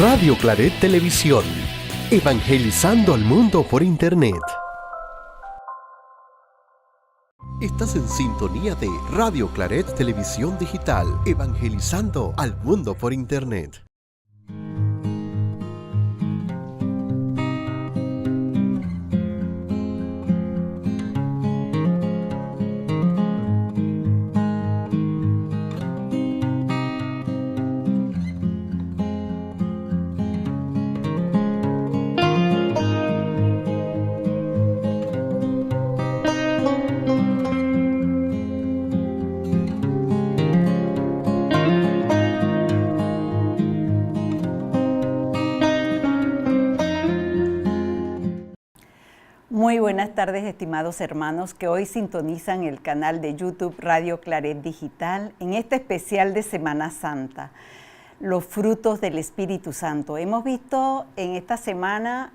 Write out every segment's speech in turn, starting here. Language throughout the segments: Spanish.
Radio Claret Televisión, evangelizando al mundo por Internet. Estás en sintonía de Radio Claret Televisión Digital, evangelizando al mundo por Internet. Muy buenas tardes, estimados hermanos que hoy sintonizan el canal de YouTube Radio Claret Digital en este especial de Semana Santa, los frutos del Espíritu Santo. Hemos visto en esta semana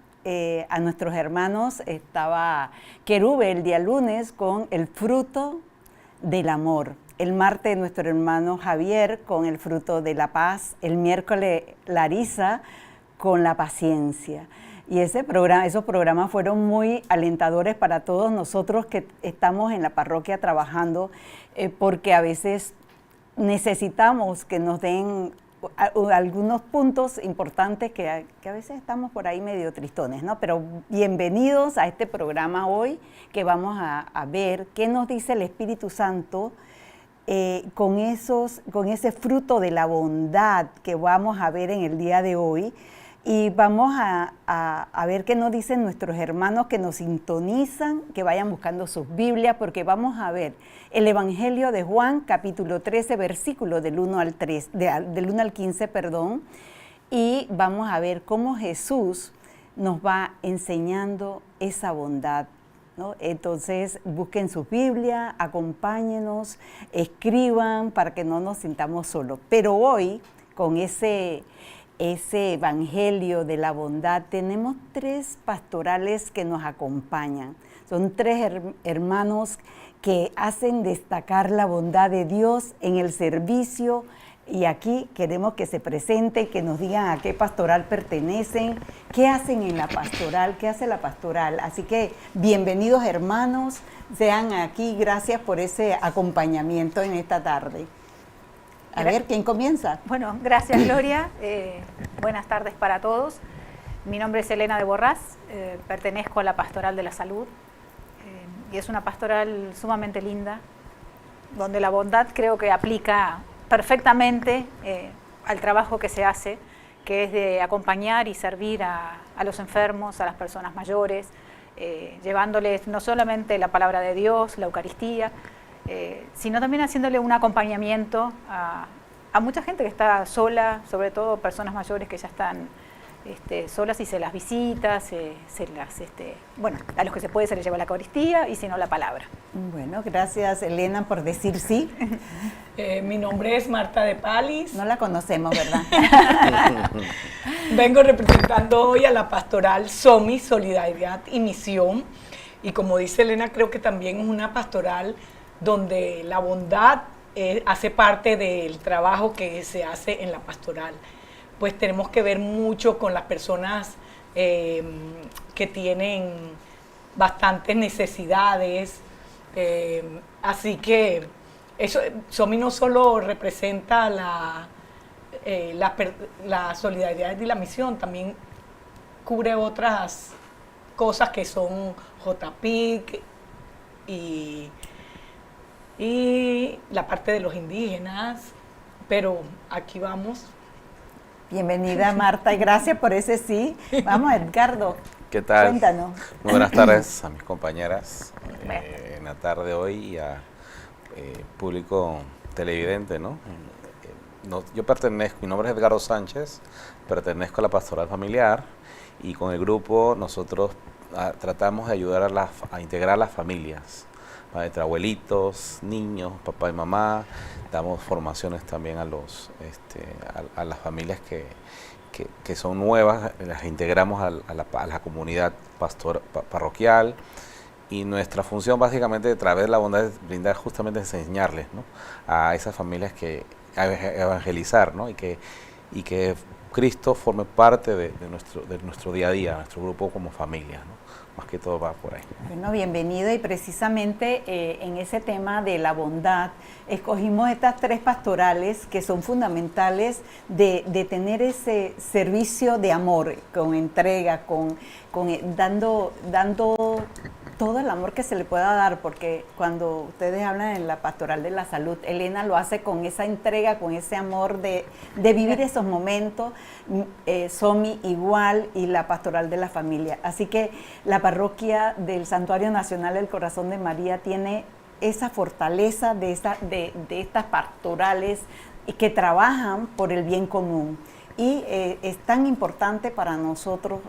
a nuestros hermanos, estaba Querube el día lunes con el fruto del amor, el martes nuestro hermano Javier con el fruto de la paz, el miércoles Larisa con la paciencia. Y esos programas fueron muy alentadores para todos nosotros que estamos en la parroquia trabajando, porque a veces necesitamos que nos den algunos puntos importantes que a veces estamos por ahí medio tristones, ¿no? Pero bienvenidos a este programa hoy, que vamos a ver qué nos dice el Espíritu Santo con ese fruto de la bondad que vamos a ver en el día de hoy. Y vamos a ver qué nos dicen nuestros hermanos que nos sintonizan, que vayan buscando sus Biblias, porque vamos a ver el Evangelio de Juan, capítulo 13, versículos del 1 al 15, y vamos a ver cómo Jesús nos va enseñando esa bondad, ¿no? Entonces, busquen su Biblia, acompáñenos, escriban para que no nos sintamos solos. Pero hoy, con ese evangelio de la bondad, tenemos tres pastorales que nos acompañan. Son tres hermanos que hacen destacar la bondad de Dios en el servicio, y aquí queremos que se presenten, que nos digan a qué pastoral pertenecen, qué hacen en la pastoral, qué hace la pastoral. Así que bienvenidos hermanos, sean aquí, gracias por ese acompañamiento en esta tarde. A ver, ¿quién comienza? Bueno, gracias Gloria, buenas tardes para todos. Mi nombre es Elena de Borrás, pertenezco a la Pastoral de la Salud, y es una pastoral sumamente linda, donde la bondad creo que aplica perfectamente al trabajo que se hace, que es de acompañar y servir a los enfermos, a las personas mayores, llevándoles no solamente la palabra de Dios, la Eucaristía, sino también haciéndole un acompañamiento a mucha gente que está sola, sobre todo personas mayores que ya están solas, y se las visita, a los que se puede se les lleva la Eucaristía, y si no la palabra. Bueno, gracias Elena por decir sí. Mi nombre es Marta de Palis. No la conocemos, ¿verdad? Vengo representando hoy a la pastoral SOMI, Solidaridad y Misión, y como dice Elena, creo que también es una pastoral donde la bondad hace parte del trabajo que se hace en la pastoral. Pues tenemos que ver mucho con las personas que tienen bastantes necesidades, así que eso, SOMI no solo representa la solidaridad y la misión, también cubre otras cosas que son JPIC y la parte de los indígenas, pero aquí vamos. Bienvenida Marta y gracias por ese sí. Vamos, Edgardo. ¿Qué tal? Cuéntanos. Muy buenas tardes a mis compañeras en la tarde de hoy y a público televidente, ¿no? Yo pertenezco, mi nombre es Edgardo Sánchez, pertenezco a la Pastoral Familiar, y con el grupo nosotros tratamos de ayudar a integrar a las familias, entre abuelitos, niños, papá y mamá. Damos formaciones también a las familias que son nuevas, las integramos a la comunidad parroquial, y nuestra función básicamente a través de la bondad es brindar, justamente enseñarles, ¿no?, a esas familias a evangelizar, ¿no?, y que Cristo forme parte de nuestro día a día, nuestro grupo como familia, ¿no? Más que todo va por ahí. Bueno, bienvenido, y precisamente en ese tema de la bondad, escogimos estas 3 pastorales que son fundamentales de tener ese servicio de amor, con entrega, dando todo el amor que se le pueda dar, porque cuando ustedes hablan en la pastoral de la salud, Elena lo hace con esa entrega, con ese amor de vivir esos momentos, Somi igual, y la pastoral de la familia. Así que la parroquia del Santuario Nacional del Corazón de María tiene esa fortaleza de estas pastorales que trabajan por el bien común. Y es tan importante para nosotros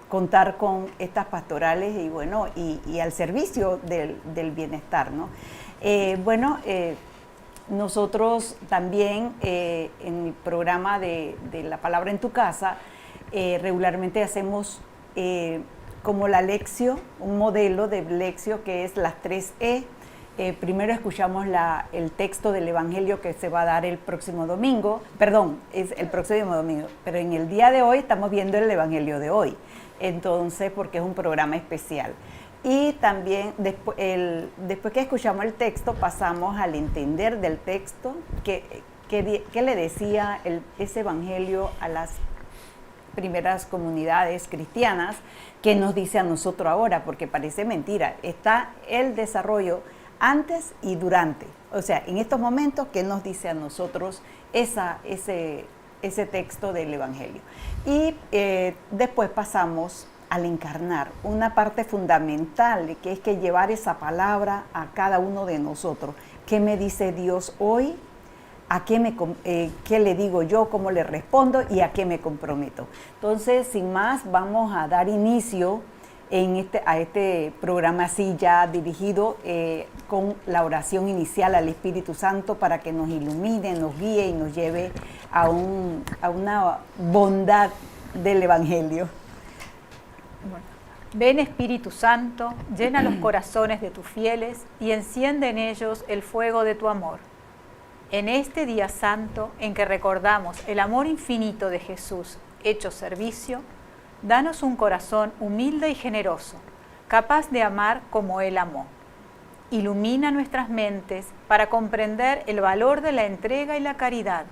contar con estas pastorales y bueno, y al servicio del bienestar, ¿no? Nosotros también en el programa de La Palabra en tu Casa regularmente hacemos como la lección, un modelo de lección que es las 3E. Primero escuchamos el texto del Evangelio que se va a dar el próximo domingo, es el próximo domingo, pero en el día de hoy estamos viendo el Evangelio de hoy, entonces, porque es un programa especial. Y también después que escuchamos el texto, pasamos al entender del texto, qué le decía ese Evangelio a las primeras comunidades cristianas, que nos dice a nosotros ahora, porque parece mentira, está el desarrollo antes y durante, o sea, en estos momentos, ¿qué nos dice a nosotros ese texto del Evangelio? Y después pasamos al encarnar, una parte fundamental, que es que llevar esa palabra a cada uno de nosotros. ¿Qué me dice Dios hoy? ¿Qué le digo yo? ¿Cómo le respondo? ¿Y a qué me comprometo? Entonces, sin más, vamos a dar inicio a este programa así ya dirigido con la oración inicial al Espíritu Santo para que nos ilumine, nos guíe y nos lleve a una bondad del Evangelio. Bueno. Ven Espíritu Santo, llena los corazones de tus fieles y enciende en ellos el fuego de tu amor. En este día santo en que recordamos el amor infinito de Jesús hecho servicio, danos un corazón humilde y generoso, capaz de amar como Él amó. Ilumina nuestras mentes para comprender el valor de la entrega y la caridad,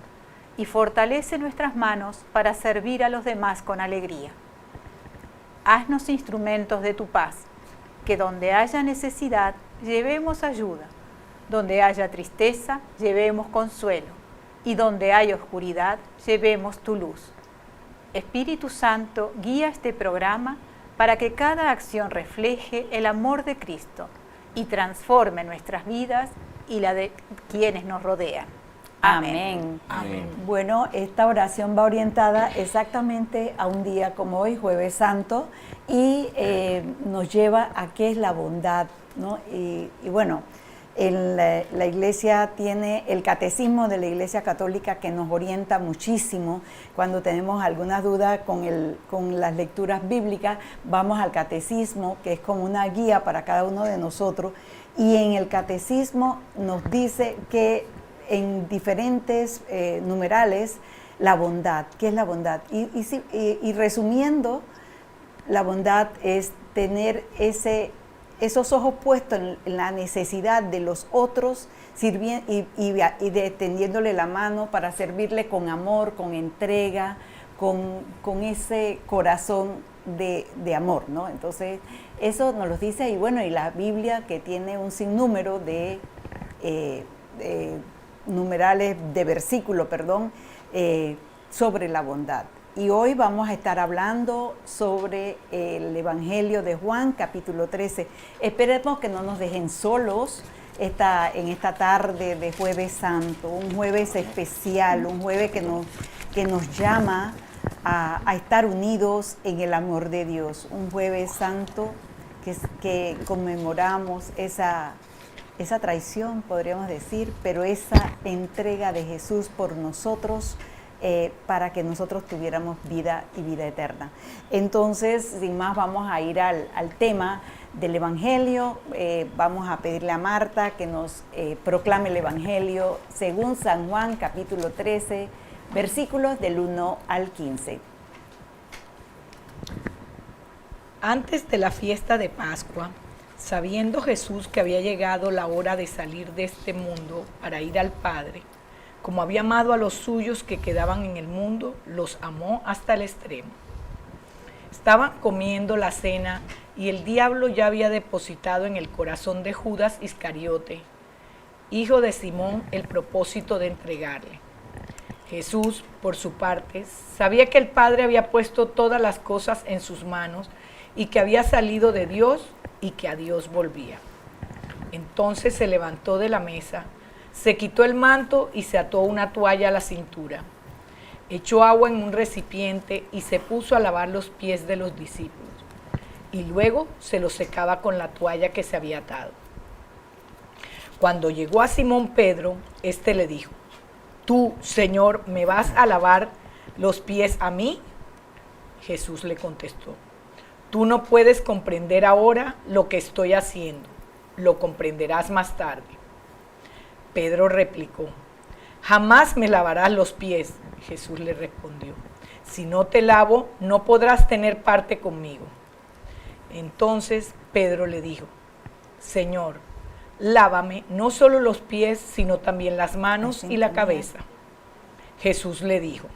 y fortalece nuestras manos para servir a los demás con alegría. Haznos instrumentos de tu paz, que donde haya necesidad, llevemos ayuda, donde haya tristeza, llevemos consuelo, y donde haya oscuridad, llevemos tu luz. Espíritu Santo, guía este programa para que cada acción refleje el amor de Cristo y transforme nuestras vidas y la de quienes nos rodean. Amén. Amén. Bueno, esta oración va orientada exactamente a un día como hoy, Jueves Santo, y nos lleva a qué es la bondad, ¿no? Y bueno, la Iglesia tiene el Catecismo de la Iglesia Católica, que nos orienta muchísimo. Cuando tenemos algunas dudas con las lecturas bíblicas, vamos al Catecismo, que es como una guía para cada uno de nosotros, y en el Catecismo nos dice que en diferentes numerales, la bondad. ¿Qué es la bondad? Y resumiendo, la bondad es tener esos ojos puestos en la necesidad de los otros, y tendiéndole la mano para servirle con amor, con entrega, con ese corazón de amor, ¿no? Entonces, eso nos lo dice, y bueno, y la Biblia, que tiene un sinnúmero de numerales, de versículos, sobre la bondad. Y hoy vamos a estar hablando sobre el Evangelio de Juan, capítulo 13. Esperemos que no nos dejen solos en esta tarde de Jueves Santo, un jueves especial, un jueves que nos llama a estar unidos en el amor de Dios. Un Jueves Santo que conmemoramos esa traición, podríamos decir, pero esa entrega de Jesús por nosotros, para que nosotros tuviéramos vida y vida eterna. Entonces, sin más, vamos a ir al tema del Evangelio. Vamos a pedirle a Marta que nos proclame el Evangelio según San Juan, capítulo 13, Versículos del 1 al 15. Antes de la fiesta de Pascua, sabiendo Jesús que había llegado la hora de salir de este mundo para ir al Padre, como había amado a los suyos que quedaban en el mundo, los amó hasta el extremo. Estaban comiendo la cena y el diablo ya había depositado en el corazón de Judas Iscariote, hijo de Simón, el propósito de entregarle. Jesús, por su parte, sabía que el Padre había puesto todas las cosas en sus manos y que había salido de Dios y que a Dios volvía. Entonces se levantó de la mesa, se quitó el manto y se ató una toalla a la cintura. Echó agua en un recipiente y se puso a lavar los pies de los discípulos. Y luego se los secaba con la toalla que se había atado. Cuando llegó a Simón Pedro, éste le dijo: ¿Tú, Señor, me vas a lavar los pies a mí? Jesús le contestó: Tú no puedes comprender ahora lo que estoy haciendo, lo comprenderás más tarde. Pedro replicó: Jamás me lavarás los pies. Jesús le respondió: Si no te lavo, no podrás tener parte conmigo. Entonces Pedro le dijo: Señor, lávame no solo los pies, sino también las manos y la cabeza. Jesús le dijo: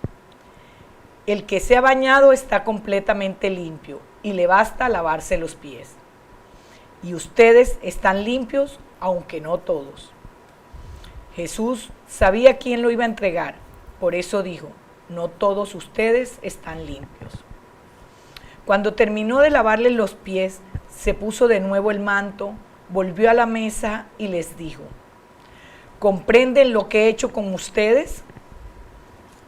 El que se ha bañado está completamente limpio y le basta lavarse los pies. Y ustedes están limpios, aunque no todos. Jesús sabía quién lo iba a entregar, por eso dijo: No todos ustedes están limpios. Cuando terminó de lavarles los pies, se puso de nuevo el manto, volvió a la mesa y les dijo: ¿Comprenden lo que he hecho con ustedes?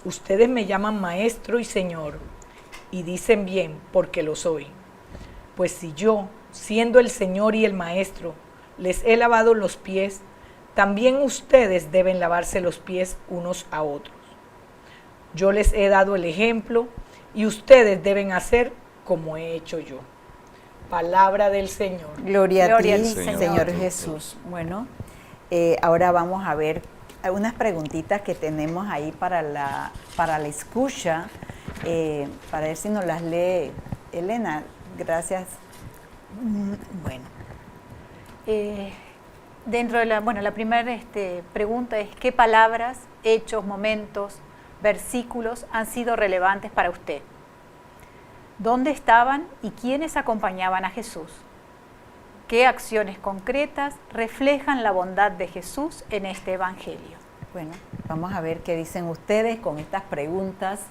Ustedes me llaman maestro y señor, y dicen bien, porque lo soy. Pues si yo, siendo el señor y el maestro, les he lavado los pies, también ustedes deben lavarse los pies unos a otros. Yo les he dado el ejemplo, y ustedes deben hacer como he hecho yo. Palabra del Señor. Gloria a ti, al Señor Jesús. Bueno, ahora vamos a ver unas preguntitas que tenemos ahí para la escucha, para ver si nos las lee Elena. Gracias. Bueno, dentro de la primera pregunta es: ¿qué palabras, hechos, momentos, versículos han sido relevantes para usted? ¿Dónde estaban y quiénes acompañaban a Jesús? ¿Qué acciones concretas reflejan la bondad de Jesús en este Evangelio? Bueno, vamos a ver qué dicen ustedes con estas preguntas.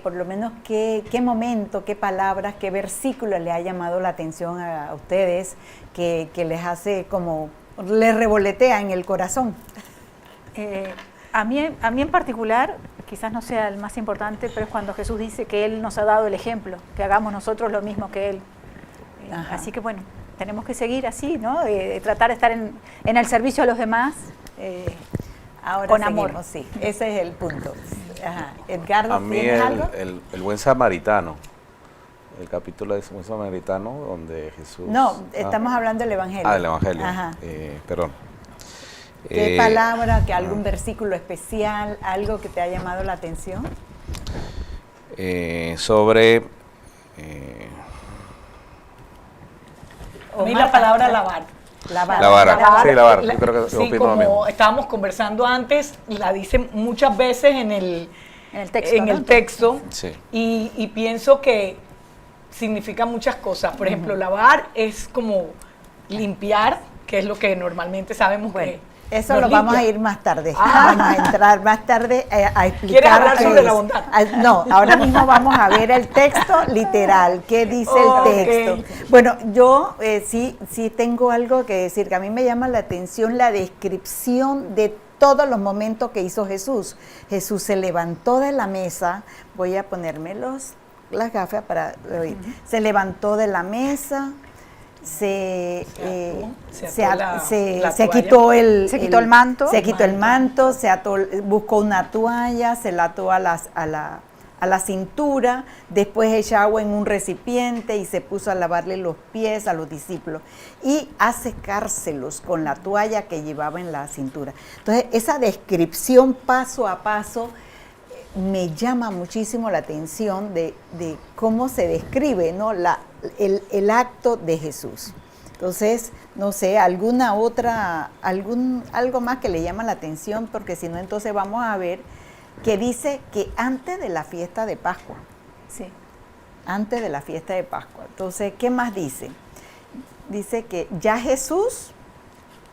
Por lo menos qué momento, qué palabras, qué versículo le ha llamado la atención a ustedes, que les hace como, les revolotea en el corazón. A mí en particular, quizás no sea el más importante, pero es cuando Jesús dice que Él nos ha dado el ejemplo, que hagamos nosotros lo mismo que Él. Así que bueno, tenemos que seguir así, ¿no? Tratar de estar en el servicio a los demás. Ahora con seguimos, amor. sí, ese es el punto. Ajá. Edgardo, A mí ¿tienes algo? el buen samaritano, el capítulo de buen samaritano donde Jesús... No, estamos hablando del Evangelio. del Evangelio, Ajá. perdón. ¿Qué palabra, que algún versículo especial, algo que te ha llamado la atención? Sobre... A mí la palabra lavar. Lavar. Sí, lavar. Yo creo que sí, opino lo como mismo. estábamos conversando antes, la dicen muchas veces en el ¿no? texto, Sí. y pienso que significa muchas cosas. Por ejemplo, lavar es como limpiar, que es lo que normalmente sabemos Bueno, que eso nos lo vamos a limpia. ir más tarde. Ah. Vamos a entrar más tarde a explicar. ¿Quieres hablar qué sobre es. la bondad? No, ahora mismo vamos a ver el texto literal. ¿Qué dice Ok. el texto? Bueno, yo sí tengo algo que decir, que a mí me llama la atención la descripción de todos los momentos que hizo Jesús. Jesús se levantó de la mesa, voy a ponerme las gafas para oír. Se levantó de la mesa, se quitó el manto. se quitó el manto, se ató, buscó una toalla, se la ató a la cintura, después echa agua en un recipiente y se puso a lavarle los pies a los discípulos y a secárselos con la toalla que llevaba en la cintura. Entonces, esa descripción paso a paso me llama muchísimo la atención de cómo se describe, ¿no? el acto de Jesús. Entonces, no sé, algo más que le llama la atención, porque si no, entonces vamos a ver que dice que antes de la fiesta de Pascua. Sí. Antes de la fiesta de Pascua. Entonces, ¿qué más dice? Dice que ya Jesús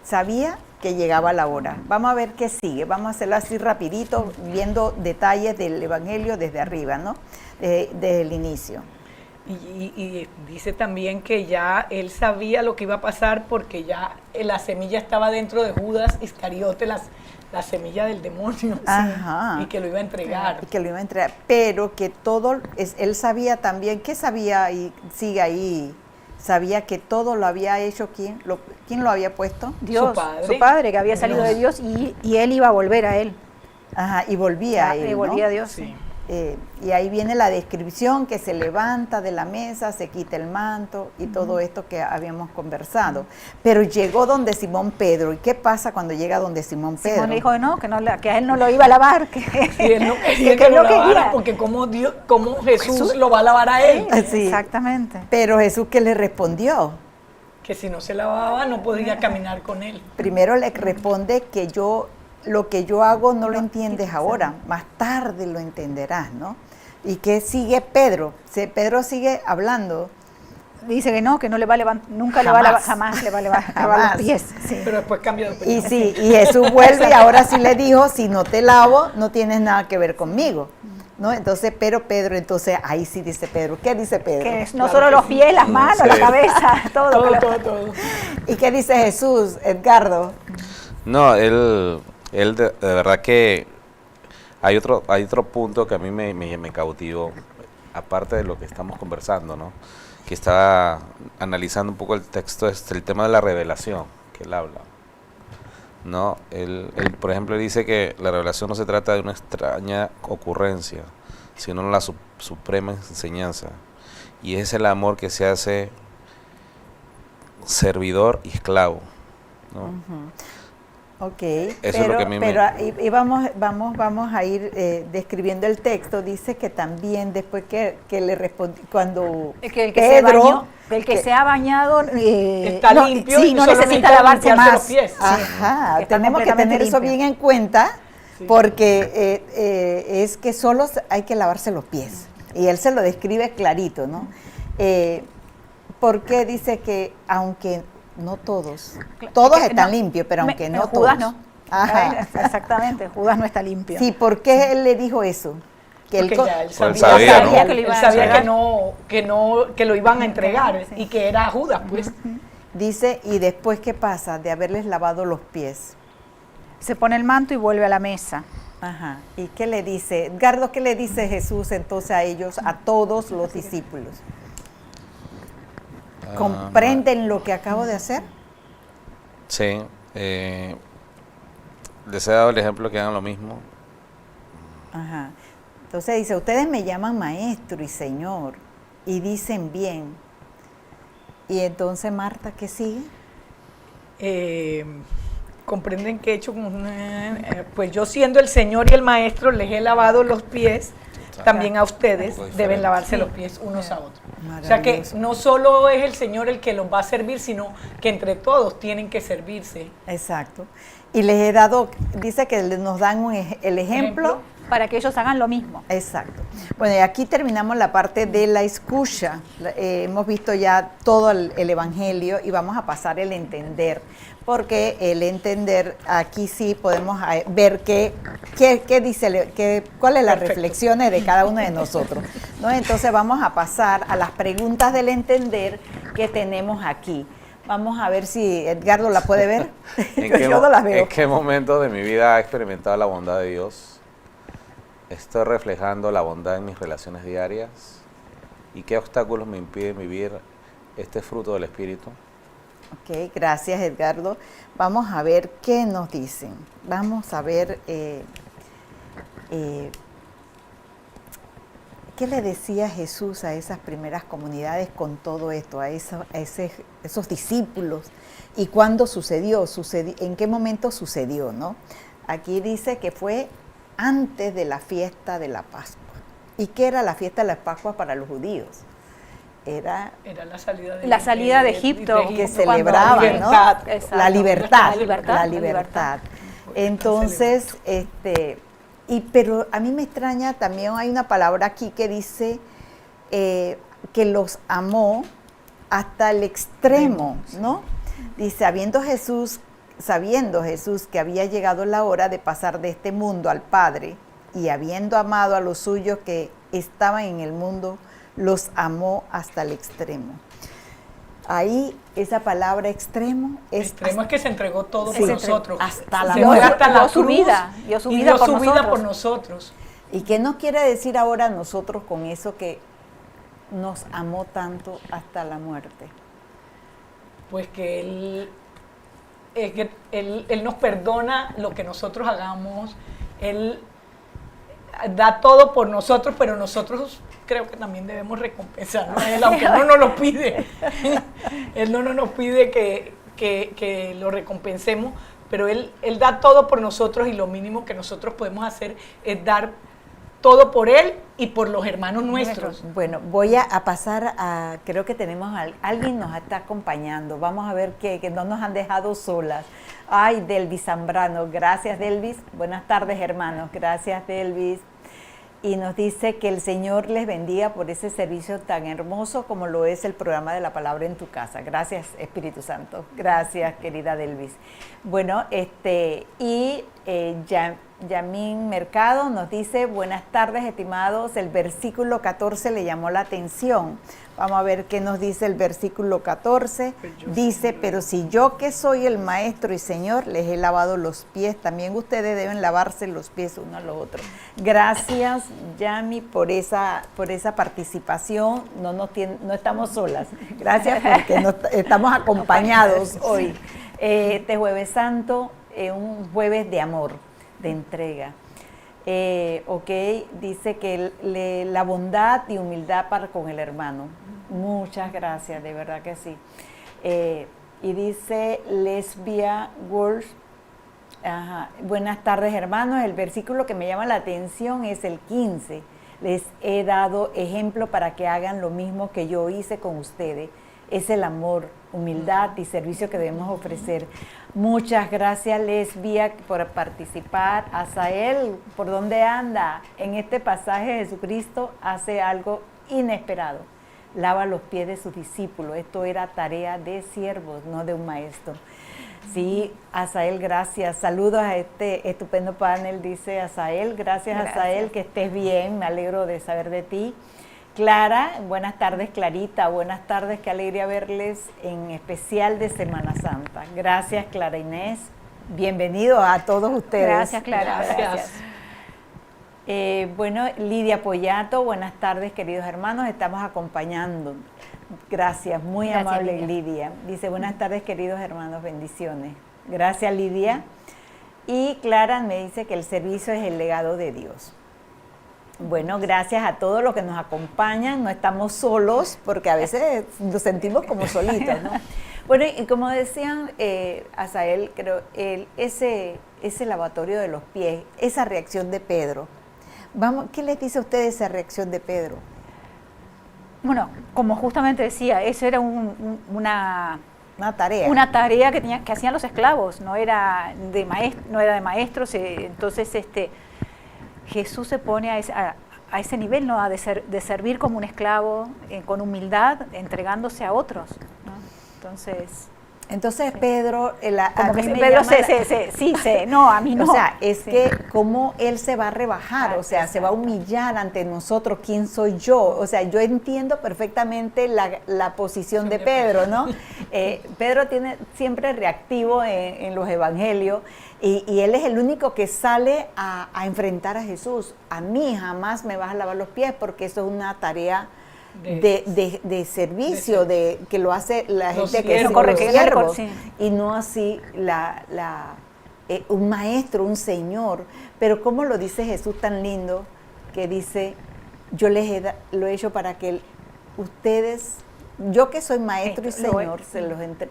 sabía que llegaba la hora. Vamos a ver qué sigue. Vamos a hacerlo así rapidito, viendo detalles del Evangelio desde arriba, ¿no? Desde el inicio. Y dice también que ya él sabía lo que iba a pasar porque ya la semilla estaba dentro de Judas Iscariote, la semilla del demonio. Ajá. Y que lo iba a entregar. Y que lo iba a entregar. Pero que él sabía también, ¿qué sabía? Y sigue ahí. Sabía que todo lo había hecho, ¿quién lo había puesto? Dios, su padre que había salido de Dios y él iba a volver a él. Ajá, y volvía a él, ¿no? Volvía a Dios, sí. Y ahí viene la descripción, que se levanta de la mesa, se quita el manto y todo esto que habíamos conversado. Pero llegó donde Simón Pedro. ¿Y qué pasa cuando llega donde Simón Pedro? Simón le dijo que a él no lo iba a lavar. Que él no quería que lo lavara, porque como Jesús lo va a lavar a él. Sí. Exactamente. Pero Jesús, ¿qué le respondió? Que si no se lavaba no podía caminar con él. Primero le responde que lo que yo hago no lo entiendes ahora, más tarde lo entenderás, ¿no? ¿Y qué sigue Pedro? Pedro sigue hablando. Dice que no le va a levantar, nunca le va a lavar, jamás le va a lavar los pies. Sí. Pero después cambia de opinión. Y Jesús vuelve y ahora sí le dijo, si no te lavo, no tienes nada que ver conmigo, ¿no? Entonces, Pedro, entonces ahí sí dice Pedro. ¿Qué dice Pedro? Que no solo los pies, las manos, la cabeza, todo. ¿Y qué dice Jesús, Edgardo? No, él de verdad que hay otro punto que a mí me cautivó, aparte de lo que estamos conversando, ¿no? Que estaba analizando un poco el texto, el tema de la revelación que él habla, ¿no? Él, por ejemplo, dice que la revelación no se trata de una extraña ocurrencia, sino la suprema enseñanza, y es el amor que se hace servidor y esclavo, ¿no? Uh-huh. Ok, Eso pero, es lo que a mí y vamos a ir describiendo el texto. Dice que también después que le respondió, cuando Pedro... El que se ha bañado está limpio, sí, no necesita lavarse más. Los pies. Ajá, Sí, tenemos que tener eso bien en cuenta, porque es que solo hay que lavarse los pies. Y él se lo describe clarito, ¿no? Porque dice que aunque... No todos están limpios, pero aunque no Judas todos. no. Ajá. Exactamente, Judas no está limpio. Sí, ¿por qué él le dijo eso? Que porque ya él sabía, sabía, ¿no? él sabía que lo iban a entregar y que era Judas, pues. Dice, y después, ¿qué pasa? De haberles lavado los pies. Se pone el manto y vuelve a la mesa. Ajá. ¿Y qué le dice? Edgardo, ¿qué le dice Jesús entonces a ellos, a todos los discípulos? ¿Comprenden lo que acabo de hacer? Sí. Les he dado el ejemplo que hagan lo mismo. Ajá. Entonces dice, ustedes me llaman maestro y señor y dicen bien. Y entonces, Marta, ¿qué sigue? Comprenden que he hecho pues yo siendo el señor y el maestro les he lavado los pies. También a ustedes deben lavarse los pies unos a otros. O sea que no solo es el Señor el que los va a servir, sino que entre todos tienen que servirse. Exacto. Y les he dado, dice que nos dan el ejemplo para que ellos hagan lo mismo. Exacto. Bueno, y aquí terminamos la parte de la escucha. Hemos visto ya todo el Evangelio y vamos a pasar el entender. Porque el entender, aquí sí podemos ver qué dice, cuáles son las reflexiones de cada uno de nosotros, ¿no? Entonces vamos a pasar a las preguntas del entender que tenemos aquí. Vamos a ver si Edgardo la puede ver. Yo no las veo. ¿En qué momento de mi vida he experimentado la bondad de Dios? ¿Estoy reflejando la bondad en mis relaciones diarias? ¿Y qué obstáculos me impiden vivir este fruto del Espíritu? Ok, gracias Edgardo. Vamos a ver qué nos dicen. Vamos a ver qué le decía Jesús a esas primeras comunidades con todo esto, a esos discípulos. ¿Y cuándo sucedió? ¿En qué momento sucedió, no? Aquí dice que fue antes de la fiesta de la Pascua. ¿Y qué era la fiesta de la Pascua para los judíos? Era la salida de Egipto, que celebraban, ¿no? La libertad. Entonces, pero a mí me extraña también, hay una palabra aquí que dice que los amó hasta el extremo, ¿no? Dice, sabiendo Jesús que había llegado la hora de pasar de este mundo al Padre, y habiendo amado a los suyos que estaban en el mundo, los amó hasta el extremo. Ahí esa palabra extremo es... Extremo es que se entregó todo por nosotros. Hasta la muerte. muerte. Hasta la dio su cruz, vida. Dio su vida por nosotros. ¿Y qué nos quiere decir ahora nosotros con eso que nos amó tanto hasta la muerte? Pues que Él nos perdona lo que nosotros hagamos. Él da todo por nosotros, pero nosotros creo que también debemos recompensarnos a Él, aunque no nos lo pide. Él no nos pide que lo recompensemos, pero Él da todo por nosotros, y lo mínimo que nosotros podemos hacer es dar todo por Él y por los hermanos nuestros. Bueno, voy a pasar a, creo que tenemos, alguien nos está acompañando, vamos a ver que no nos han dejado solas. Ay, Delvis Zambrano, gracias Delvis, buenas tardes hermanos, gracias Delvis. Y nos dice que el Señor les bendiga por ese servicio tan hermoso como lo es el programa de la palabra en tu casa. Gracias, Espíritu Santo. Gracias, querida Delvis. Bueno, Yamín Mercado nos dice, buenas tardes, estimados. El versículo 14 le llamó la atención. Vamos a ver qué nos dice el versículo 14. Dice, pero si yo que soy el maestro y Señor les he lavado los pies, también ustedes deben lavarse los pies uno a los otros. Gracias, Yami, por esa participación. No estamos solas. Gracias porque estamos acompañados hoy. Este Jueves Santo, un jueves de amor, de entrega. Dice que la bondad y humildad para con el hermano. Muchas gracias, de verdad que sí. Y dice Lesbia Wolf, buenas tardes hermanos, el versículo que me llama la atención es el 15. Les he dado ejemplo para que hagan lo mismo que yo hice con ustedes. Es el amor, humildad y servicio que debemos ofrecer. Muchas gracias, Lesbia, por participar. Asael, ¿por dónde anda? En este pasaje Jesucristo hace algo inesperado. Lava los pies de sus discípulos. Esto era tarea de siervos, no de un maestro. Sí, Asael, gracias. Saludos a este estupendo panel, dice Asael. Gracias, Asael, que estés bien. Me alegro de saber de ti. Clara, buenas tardes Clarita, buenas tardes, qué alegría verles en especial de Semana Santa. Gracias Clara Inés, bienvenidos a todos ustedes. Gracias Clara, gracias. Bueno, Lidia Poyato, buenas tardes queridos hermanos, estamos acompañando. Gracias, muy gracias, amable Lidia. Dice, buenas tardes queridos hermanos, bendiciones. Gracias Lidia. Y Clara me dice que el servicio es el legado de Dios. Bueno, gracias a todos los que nos acompañan, no estamos solos porque a veces nos sentimos como solitos, ¿no? Bueno, y como decían Asael, creo, ese lavatorio de los pies, esa reacción de Pedro, ¿qué les dice a ustedes esa reacción de Pedro? Bueno, como justamente decía, eso era una tarea. Una tarea que hacían los esclavos, no era de maestros, entonces Jesús se pone a ese nivel, ¿no? De servir como un esclavo, con humildad, entregándose a otros, ¿no? Entonces sí. Pedro, no, a mí no. O sea, es que cómo él se va a rebajar, o sea, se va a humillar ante nosotros, ¿quién soy yo? O sea, yo entiendo perfectamente la posición de Pedro, ¿no? Pedro tiene siempre reactivo en los evangelios y él es el único que sale a enfrentar a Jesús. A mí jamás me vas a lavar los pies porque eso es una tarea de servicio, que lo hace la gente que es los siervos, y no así un maestro, un señor. Pero como lo dice Jesús tan lindo, que dice, yo lo he hecho para que ustedes yo que soy maestro y Esto, lo señor,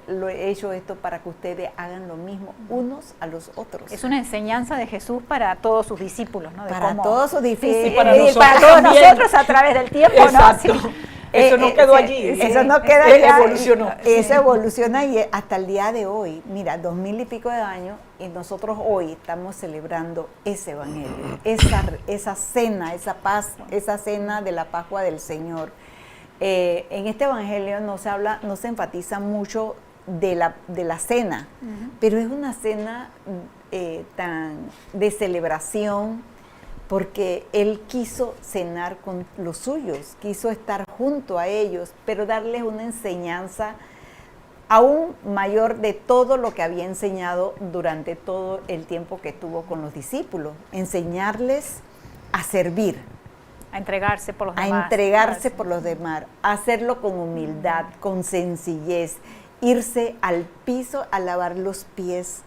lo he hecho esto para que ustedes hagan lo mismo unos a los otros. Es una enseñanza de Jesús para todos sus discípulos, ¿no? De para cómo- todos sus discípulos. Sí, para para nosotros todos también. nosotros a través del tiempo, Exacto. ¿no? Sí. Eso no quedó allí. Eso no queda Él ya. evolucionó. Eso evoluciona y hasta el día de hoy, mira, 2000 y pico de años, y nosotros hoy estamos celebrando ese evangelio, esa cena, esa paz, esa cena de la Pascua del Señor. En este evangelio no se enfatiza mucho de la cena, pero es una cena tan de celebración, porque Él quiso cenar con los suyos, quiso estar junto a ellos, pero darles una enseñanza aún mayor de todo lo que había enseñado durante todo el tiempo que estuvo con los discípulos, enseñarles a servir, A entregarse por los a demás. entregarse por los demás, a hacerlo con humildad, con sencillez, irse al piso a lavar los pies,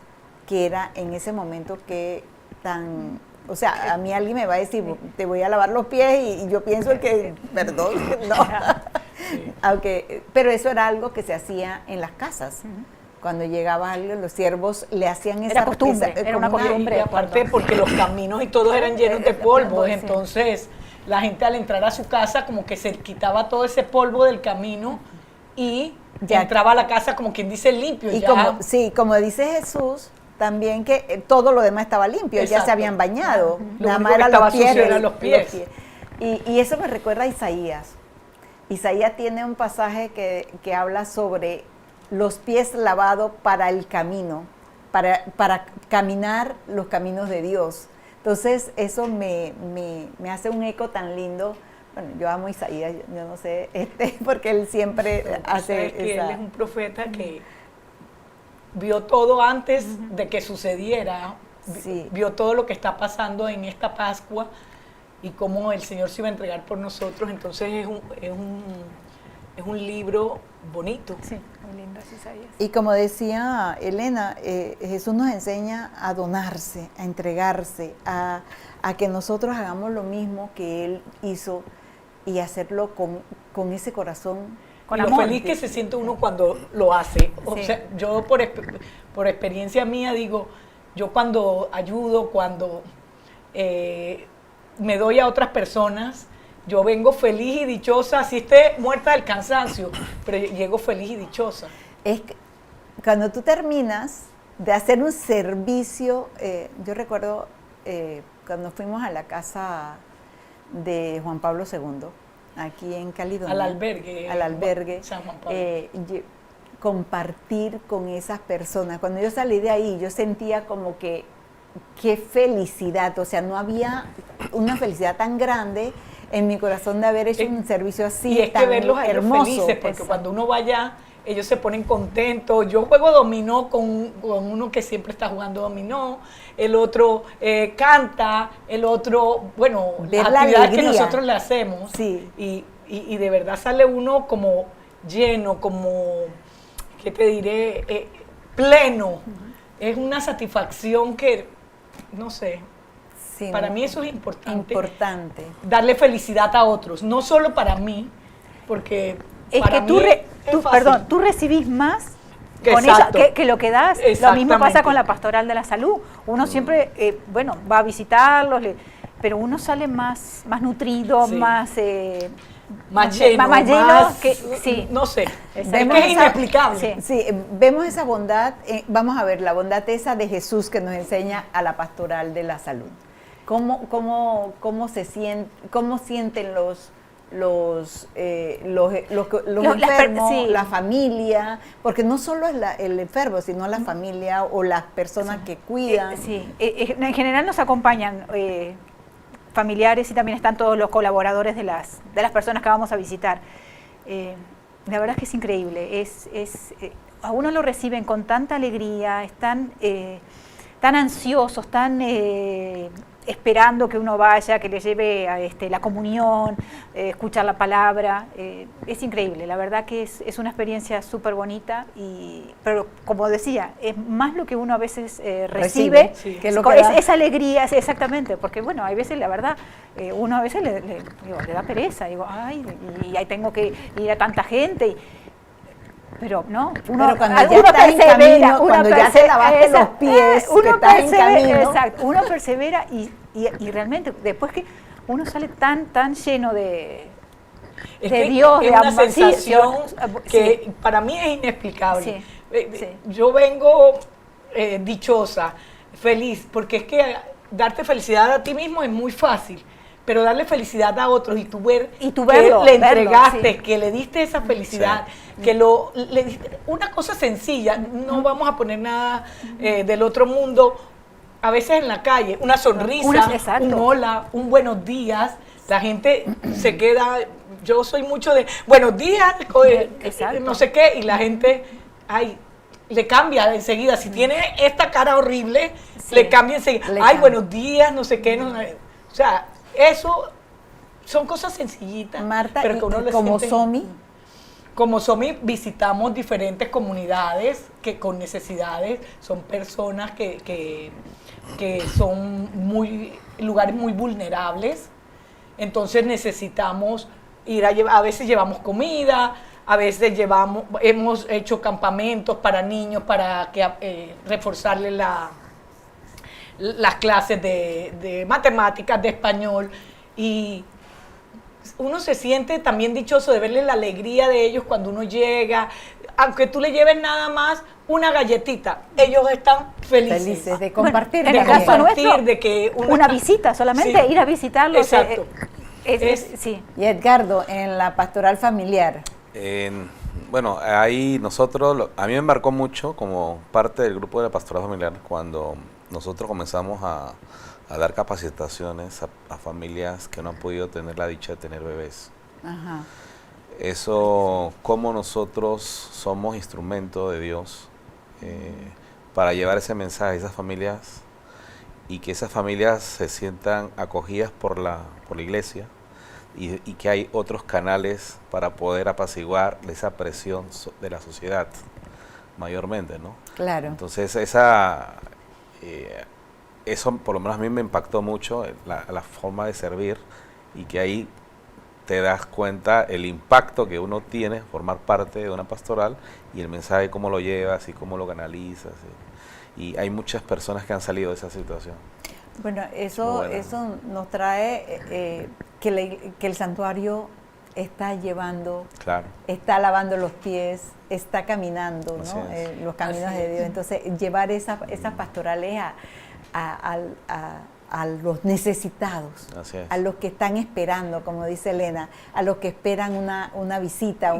que era en ese momento que tan... O sea, a mí alguien me va a decir, te voy a lavar los pies y yo pienso que, perdón, no. Pero eso era algo que se hacía en las casas. Cuando llegaba alguien, los siervos le hacían esa costumbre, era una costumbre. Y aparte porque los caminos y todos eran llenos de polvo, Sí. entonces la gente al entrar a su casa como que se quitaba todo ese polvo del camino y Ya. entraba a la casa como quien dice limpio. Y ya. como dice Jesús, también que todo lo demás estaba limpio, ya Exacto. se habían bañado, Lo nada único más que eran estaba los pies. sucio eran los pies. Y eso me recuerda a Isaías. Isaías tiene un pasaje que habla sobre los pies lavados para el camino, para caminar los caminos de Dios. Entonces eso me hace un eco tan lindo. Bueno, yo amo a Isaías, yo no sé, porque él siempre hace Sabes que esa... él es un profeta que vio todo antes de que sucediera, Sí. vio todo lo que está pasando en esta Pascua y cómo el Señor se iba a entregar por nosotros. Entonces es un libro bonito. Sí, muy lindo es Isaías. Y como decía Elena, Jesús nos enseña a donarse, a entregarse, a que nosotros hagamos lo mismo que Él hizo y hacerlo con ese corazón. Con y lo amor. feliz que se siente uno cuando lo hace. O Sí. sea, yo por experiencia mía digo, yo cuando ayudo, cuando me doy a otras personas, yo vengo feliz y dichosa, así esté muerta del cansancio, pero llego feliz y dichosa. Es que cuando tú terminas de hacer un servicio, yo recuerdo cuando fuimos a la casa de Juan Pablo II, aquí en Caledonia. Al albergue. San Juan Pablo. Compartir con esas personas. Cuando yo salí de ahí, yo sentía como que qué felicidad, o sea, no había una felicidad tan grande en mi corazón de haber hecho un servicio así Y es tan que verlos a ellos hermoso. felices, porque Exacto. cuando uno va allá, ellos se ponen contentos. Yo juego dominó con uno que siempre está jugando dominó, el otro canta, el otro, bueno, Ver las la actividades que alegría. nosotros le hacemos. Sí. Y de verdad sale uno como lleno, como, ¿qué te diré? Pleno. Es una satisfacción que, no sé, Sí, para ¿no? mí eso es importante. Importante. Darle felicidad a otros, no solo para mí, porque Es para que tú, mí es fácil. tú recibís más Que con exacto. eso que lo que das. Lo mismo Exactamente. pasa con la pastoral de la salud. Uno siempre, va a visitarlos, pero uno sale más nutrido, Sí. más lleno, más lleno más- que sí. no sé, Exacto. es inexplicable. Sí. Sí, vemos esa bondad, vamos a ver la bondad esa de Jesús que nos enseña a la pastoral de la salud. ¿Cómo sienten los enfermos, sí. la familia? Porque no solo es el enfermo, sino la familia o las personas que cuidan. Sí, en general nos acompañan familiares y también están todos los colaboradores de las personas que vamos a visitar. La verdad es que es increíble, a uno lo reciben con tanta alegría, están tan ansiosos, tan esperando que uno vaya, que le lleve a la comunión, escuchar la palabra. Es increíble, la verdad que es una experiencia súper bonita, pero como decía, es más lo que uno a veces recibe, sí, que lo que esa alegría, exactamente, porque bueno, hay veces, la verdad, uno a veces le da pereza, digo, ay, y ahí tengo que ir a tanta gente, pero no, uno cuando ya estás en camino, cuando ya te lavaste los pies, uno que estás en camino. exacto, uno persevera y realmente después que uno sale tan lleno de Dios, es de una amor, sensación que sí. para mí es inexplicable. Sí. Yo vengo dichosa, feliz, porque es que darte felicidad a ti mismo es muy fácil, pero darle felicidad a otros y tú verlo, que le entregaste, sí. que le diste esa felicidad, Sí. que le diste una cosa sencilla, no vamos a poner nada del otro mundo, a veces en la calle, una sonrisa, exacto. un hola, un buenos días, la gente se queda, yo soy mucho de buenos días, Exacto. no sé qué, y la gente, ay, le cambia enseguida, si tiene esta cara horrible, Sí. le cambia enseguida, Le ay, cambia. buenos días, no sé qué, o sea, eso son cosas sencillitas, Marta, pero que uno le como siente- SOMI, Como SOMI visitamos diferentes comunidades que con necesidades, son personas que son lugares muy vulnerables, entonces necesitamos ir a veces llevamos comida, a veces hemos hecho campamentos para niños para que reforzarles las clases de matemáticas, de español, y uno se siente también dichoso de verle la alegría de ellos cuando uno llega, aunque tú le lleves nada más una galletita, ellos están felices. felices de compartir. Bueno, en el también. caso compartir, nuestro, de que una visita, solamente Sí. ir a visitarlos. Exacto. Sí. Y Edgardo, en la pastoral familiar, Bueno, ahí nosotros, a mí me marcó mucho como parte del grupo de la pastoral familiar cuando nosotros comenzamos a dar capacitaciones a familias que no han podido tener la dicha de tener bebés. ajá, Eso, cómo nosotros somos instrumento de Dios para llevar ese mensaje a esas familias y que esas familias se sientan acogidas por la iglesia y que hay otros canales para poder apaciguar esa presión de la sociedad, mayormente, ¿no? claro. Entonces, eso por lo menos a mí me impactó mucho, la forma de servir, y que ahí te das cuenta el impacto que uno tiene formar parte de una pastoral y el mensaje, cómo lo llevas y cómo lo canalizas. Y hay muchas personas que han salido de esa situación. Bueno, eso nos trae que el santuario está llevando, Claro. está lavando los pies, está caminando, Así ¿no? es. Los caminos Así de es. Dios. Entonces, llevar esas pastorales a los necesitados, Así es. a los que están esperando, como dice Elena, a los que esperan una visita,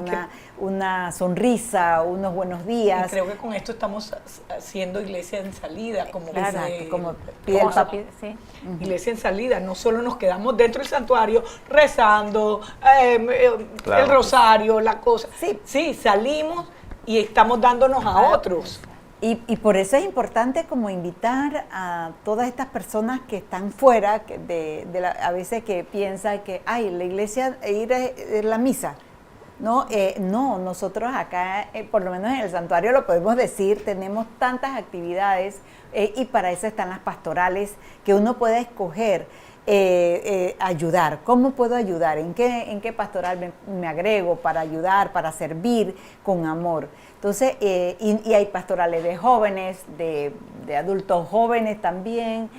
una sonrisa, unos buenos Y días. creo que con esto estamos haciendo iglesia en salida, como Exacto, pide- como pide el Como Papa. sí. iglesia en salida. No solo nos quedamos dentro del santuario rezando, Claro. el rosario, la cosa. Sí. Salimos y estamos dándonos a otros. Y por eso es importante como invitar a todas estas personas que están fuera, a veces que piensan que, ay, la iglesia, ir a la misa. No, nosotros acá, por lo menos en el santuario lo podemos decir, tenemos tantas actividades y para eso están las pastorales que uno puede escoger. Ayudar. ¿Cómo puedo ayudar? ¿En qué pastoral me agrego para ayudar, para servir con amor? Entonces, y hay pastorales de jóvenes, de adultos jóvenes también,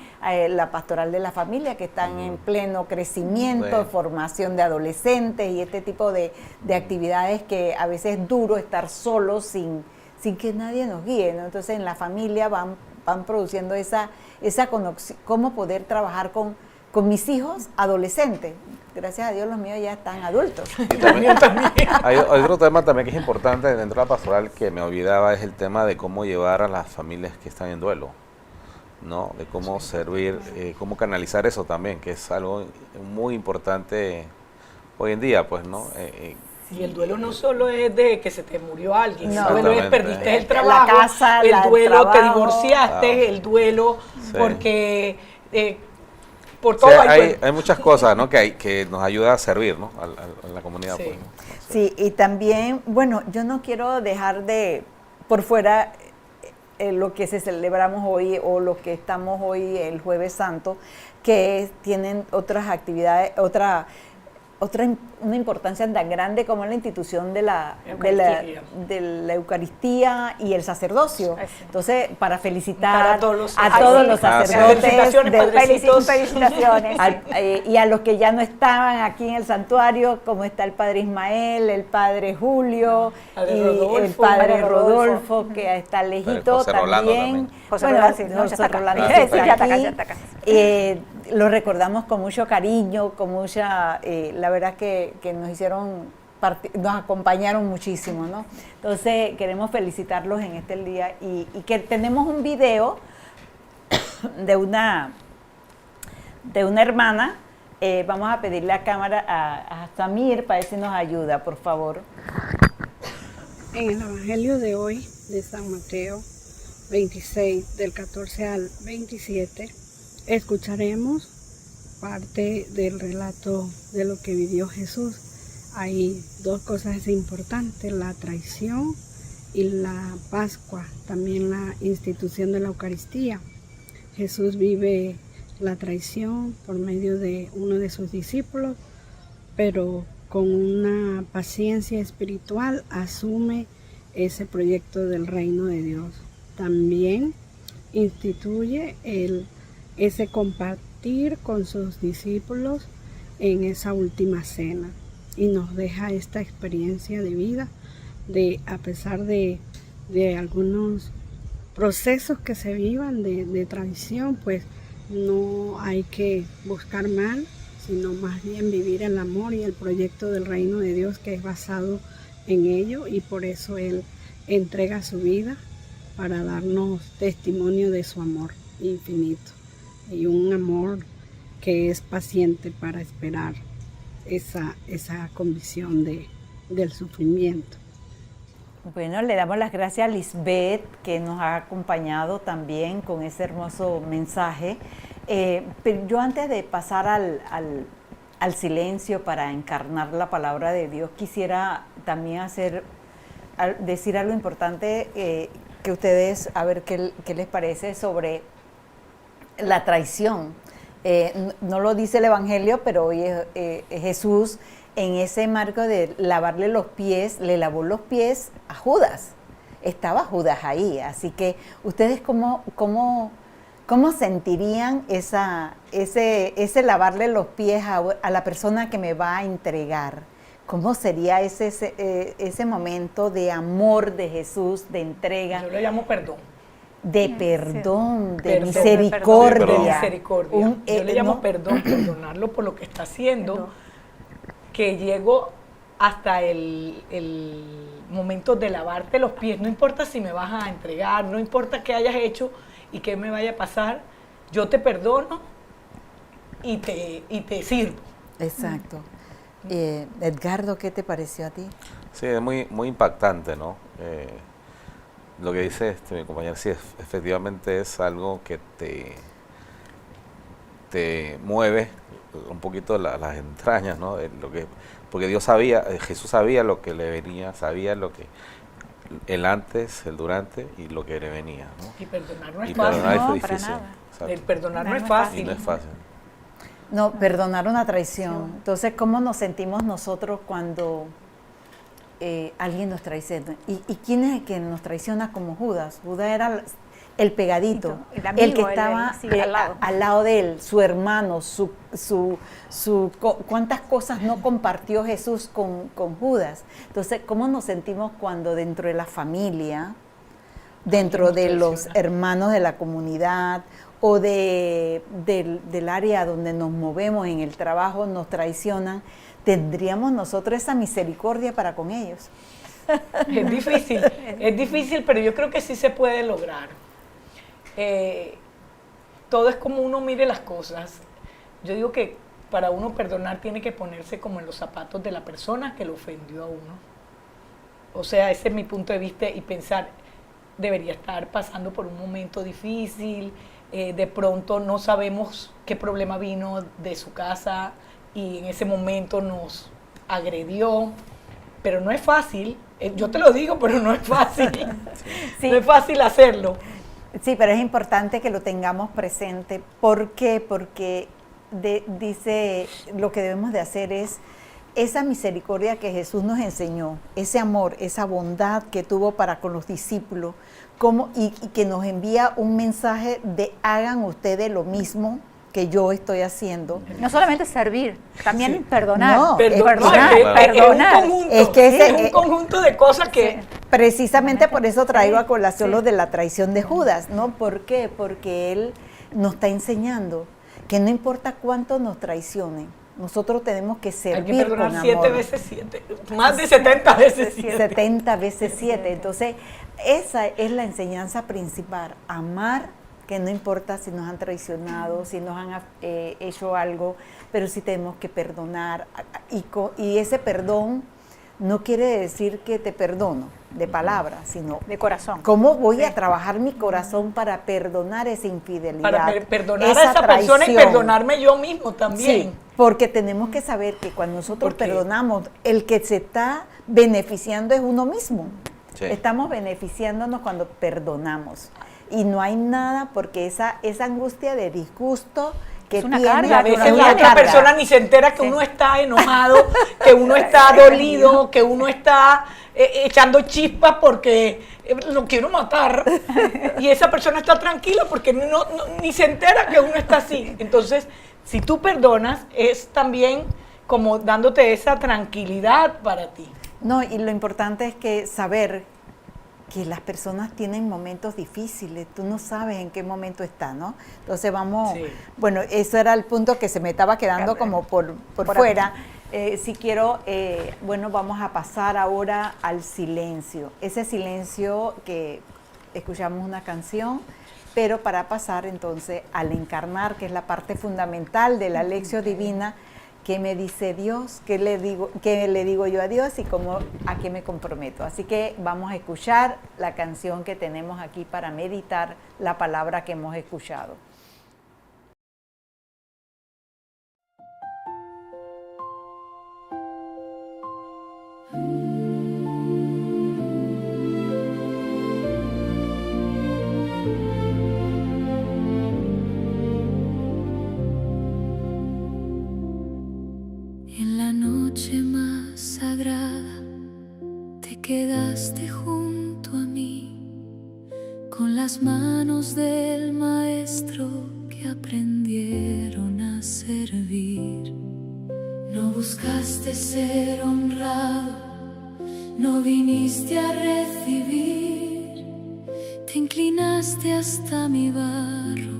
la pastoral de la familia que están en pleno crecimiento, Bueno. formación de adolescentes y este tipo de actividades que a veces es duro estar solos sin que nadie nos guíe, ¿no? Entonces, en la familia van produciendo esa conexión, cómo poder trabajar con mis hijos adolescentes. Gracias a Dios los míos ya están adultos. Y también, hay otro tema también que es importante dentro de la pastoral que me olvidaba, es el tema de cómo llevar a las familias que están en duelo, ¿no? De cómo servir, cómo canalizar eso también, que es algo muy importante hoy en día, pues, ¿no? Y el duelo no solo es de que se te murió alguien, No. el duelo es Exactamente. perdiste el La trabajo, casa, el el duelo te trabajo. divorciaste, Claro. el duelo Sí. porque por Sí, todo hay muchas cosas, ¿no? que nos ayuda a servir, ¿no? A la comunidad. Sí. Pues, ¿no? Sí, y también, bueno, yo no quiero dejar de por fuera lo que se celebramos hoy o lo que estamos hoy el Jueves Santo, que tienen otras actividades, una importancia tan grande como la institución de la Eucaristía y el sacerdocio. Entonces, para felicitar a todos los sacerdotes, felicitaciones. Y a los que ya no estaban aquí en el santuario, como está el padre Ismael, el padre Julio, el padre Rodolfo, que está lejito también. José Rolando, lo recordamos con mucho cariño, con mucha, la verdad que nos hicieron, nos acompañaron muchísimo, ¿no? Entonces queremos felicitarlos en este día y que tenemos un video de una hermana. Vamos a pedirle a cámara a Samir para ver si nos ayuda, por favor. En el Evangelio de hoy, de San Mateo 26, del 14 al 27, escucharemos parte del relato de lo que vivió Jesús. Hay dos cosas importantes, la traición y la Pascua, también la institución de la Eucaristía. Jesús vive la traición por medio de uno de sus discípulos, pero con una paciencia espiritual asume ese proyecto del reino de Dios. También instituye ese compartir con sus discípulos en esa última cena y nos deja esta experiencia de vida de, a pesar de algunos procesos que se vivan de traición, pues no hay que buscar mal, sino más bien vivir el amor y el proyecto del reino de Dios que es basado en ello, y por eso Él entrega su vida para darnos testimonio de su amor infinito y un amor que es paciente para esperar esa convicción del sufrimiento. Bueno, le damos las gracias a Lisbeth, que nos ha acompañado también con ese hermoso mensaje. Pero yo, antes de pasar al silencio para encarnar la palabra de Dios, quisiera también decir algo importante que ustedes, a ver qué les parece sobre la traición. No lo dice el Evangelio, pero hoy Jesús, en ese marco de lavarle los pies, le lavó los pies a Judas. Estaba Judas ahí, así que ustedes ¿cómo sentirían ese lavarle los pies a la persona que me va a entregar? ¿Cómo sería ese momento de amor de Jesús, de entrega? Yo lo llamo perdón. De perdón, de Perdón, misericordia. de misericordia. Yo le llamo perdón, perdonarlo por lo que está haciendo, que llego hasta el momento de lavarte los pies. No importa si me vas a entregar, no importa qué hayas hecho y qué me vaya a pasar, yo te perdono y te sirvo. Exacto. Edgardo, ¿qué te pareció a ti? Sí, es muy impactante, ¿no? Lo que dice mi compañero, sí, efectivamente es algo que te mueve un poquito las entrañas, ¿no? Porque Jesús sabía lo que le venía, sabía lo que el antes, el durante y lo que le venía, ¿no? Y perdonar no es Y fácil. perdonar No, es para difícil. nada. Exacto. El perdonar no es Y fácil. no es fácil. No, perdonar una traición. Entonces, ¿cómo nos sentimos nosotros cuando alguien nos traiciona? ¿Y quién es el que nos traiciona como Judas? Judas era el pegadito, El amigo, el que estaba al lado de él, su hermano, cuántas cosas no compartió Jesús con Judas. Entonces, ¿cómo nos sentimos cuando dentro de la familia, dentro de los hermanos de la comunidad o del área donde nos movemos en el trabajo nos traicionan? ¿Tendríamos nosotros esa misericordia para con ellos? Es difícil, pero yo creo que sí se puede lograr. Todo es como uno mire las cosas. Yo digo que para uno perdonar tiene que ponerse como en los zapatos de la persona que lo ofendió a uno. O sea, ese es mi punto de vista, y pensar, debería estar pasando por un momento difícil, de pronto no sabemos qué problema vino de su casa y en ese momento nos agredió, pero no es fácil, yo te lo digo, pero no es fácil, Sí. no es fácil hacerlo. Sí, pero es importante que lo tengamos presente. ¿Por qué? Porque dice, lo que debemos de hacer es esa misericordia que Jesús nos enseñó, ese amor, esa bondad que tuvo para con los discípulos, y que nos envía un mensaje de hagan ustedes lo mismo que yo estoy haciendo. No solamente servir, también Sí. perdonar. No, perdonar, es perdonar. un conjunto, Es que es un conjunto de cosas que... Precisamente por eso traigo a Sí, colación sí. lo de la traición de Judas, ¿no? ¿Por qué? Porque él nos está enseñando que no importa cuánto nos traicionen, nosotros tenemos que Hay que servir con perdonar amor. 7 veces 7, más de 70 veces 7. 70 veces 7. Entonces, esa es la enseñanza principal, amar, que no importa si nos han traicionado, si nos han hecho algo, pero sí tenemos que perdonar. Y ese perdón no quiere decir que te perdono de palabra, sino De corazón. cómo voy a trabajar mi corazón para perdonar esa infidelidad. Para perdonar a esa persona y perdonarme yo mismo también. Sí, porque tenemos que saber que cuando nosotros Porque- perdonamos, el que se está beneficiando es uno mismo. Sí. Estamos beneficiándonos cuando perdonamos. Y no hay nada, porque esa angustia de disgusto que Es una tiene, carga Y a que veces uno la tiene. otra persona ni se entera que Sí. uno está enojado, que uno está dolido, que uno está echando chispas porque lo quiero matar. Y esa persona está tranquila porque ni se entera que uno está así. Entonces, si tú perdonas, es también como dándote esa tranquilidad para ti. No, y lo importante es que saber que las personas tienen momentos difíciles, tú no sabes en qué momento está, ¿no? Entonces vamos, Sí. bueno, eso era el punto que se me estaba quedando como por fuera. Si quiero, bueno, vamos a pasar ahora al silencio. Ese silencio que escuchamos una canción, pero para pasar entonces al encarnar, que es la parte fundamental de la lección divina, ¿qué me dice Dios? ¿Qué le digo yo a Dios? Y cómo, a qué me comprometo. Así que vamos a escuchar la canción que tenemos aquí para meditar la palabra que hemos escuchado. En la noche más sagrada te quedaste junto a mí, con las manos del maestro que aprendieron a servir. No buscaste ser honrado, no viniste a recibir, te inclinaste hasta mi barro